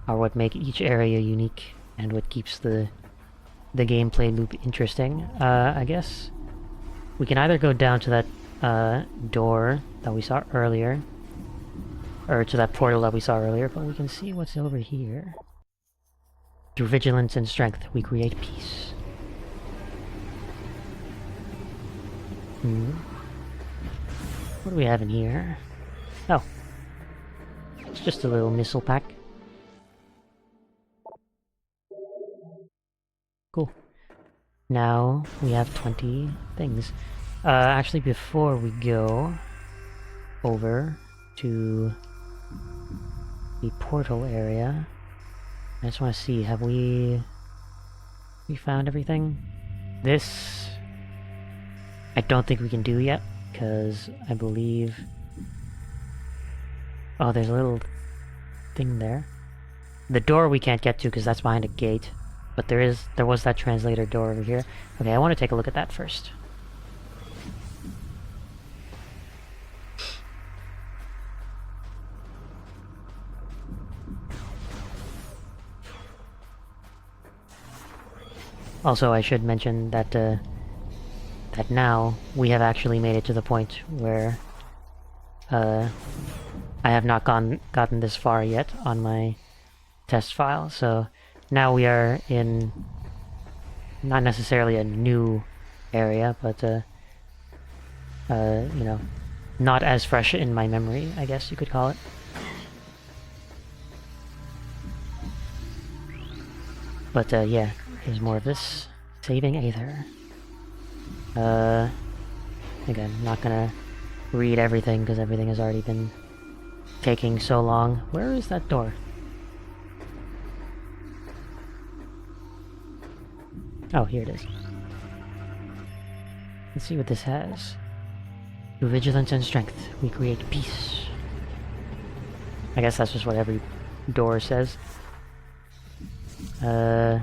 what make each area unique and what keeps the gameplay loop interesting. I guess we can either go down to that door that we saw earlier, or to that portal that we saw earlier, but we can see what's over here. Through vigilance and strength, we create peace. What do we have in here? Oh. It's just a little missile pack. Cool. Now we have 20 things. Actually, before we go over to the portal area, I just want to see, have we found everything? This I don't think we can do yet, because I believe... Oh, there's a little thing there. The door we can't get to because that's behind a gate, but there was that translator door over here. Okay, I want to take a look at that first. Also, I should mention that that now we have actually made it to the point where I have not gotten this far yet on my test file, so now we are in not necessarily a new area, but you know, not as fresh in my memory, I guess you could call it. But yeah, here's more of this. Saving Aether. Again, not gonna read everything because everything has already been taking so long. Where is that door? Oh, here it is. Let's see what this has. Through vigilance and strength, we create peace. I guess that's just what every door says. Okay.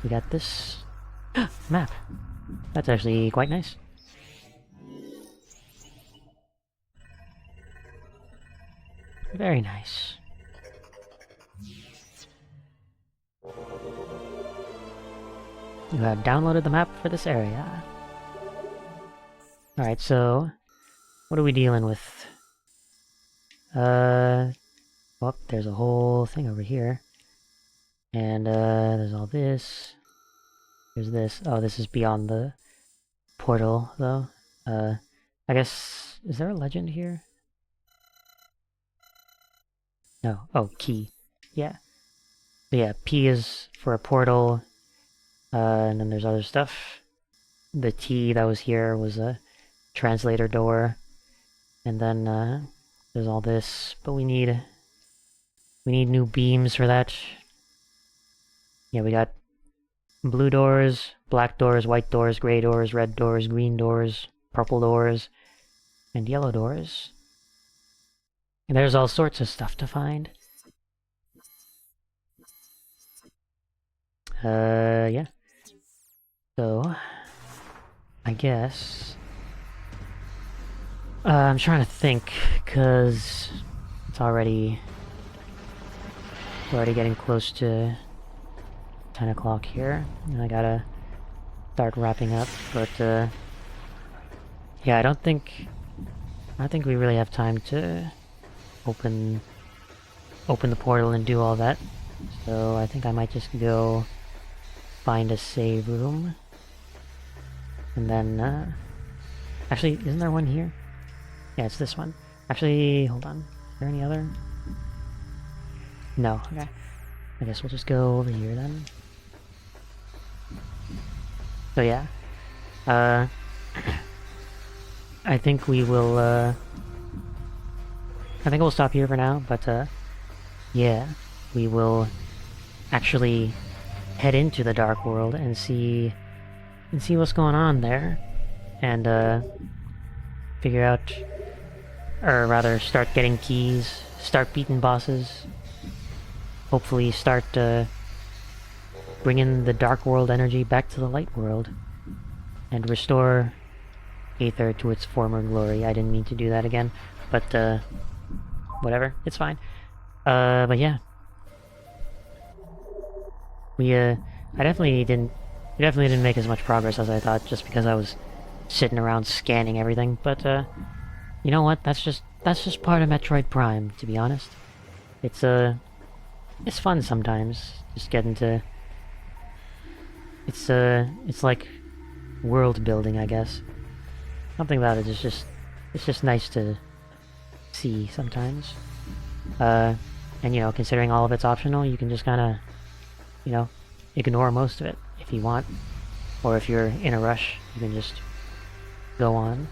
We got this map. That's actually quite nice. Very nice. You have downloaded the map for this area. Alright, so what are we dealing with? Well, there's a whole thing over here. And there's all this. There's this. Oh, this is beyond the portal, though. I guess... Is there a legend here? No. Oh, key. Yeah. So yeah, P is for a portal. And then there's other stuff. The T that was here was a translator door. And then there's all this. But we need new beams for that. Yeah, we got blue doors, black doors, white doors, gray doors, red doors, green doors, purple doors, and yellow doors. And there's all sorts of stuff to find. Yeah. So, I guess... I'm trying to think, because it's already... We're already getting close to 10 o'clock here, and I gotta start wrapping up, but, yeah, I don't think we really have time to open the portal and do all that, so I think I might just go find a save room, and then, actually, isn't there one here? Yeah, it's this one. Actually, hold on, is there any other? No, okay. I guess we'll just go over here then. So yeah. I think we will, I think we'll stop here for now, but, yeah. We will actually head into the Dark World and see what's going on there. And, figure out, or rather start getting keys, start beating bosses. Hopefully start bringing the Dark World energy back to the Light World and restore Aether to its former glory. I didn't mean to do that again, but whatever, it's fine. But yeah, we definitely didn't make as much progress as I thought, just because I was sitting around scanning everything. But you know what? That's just part of Metroid Prime, to be honest. It's fun sometimes, just getting to... It's like world building, I guess. Something about it is just... It's just nice to see sometimes. And you know, considering all of it's optional, you can just kinda, you know, ignore most of it if you want. Or if you're in a rush, you can just go on.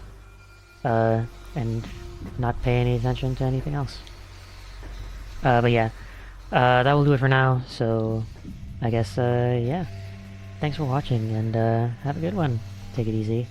And not pay any attention to anything else. But yeah. That will do it for now, so I guess, yeah. thanks for watching, and have a good one. Take it easy.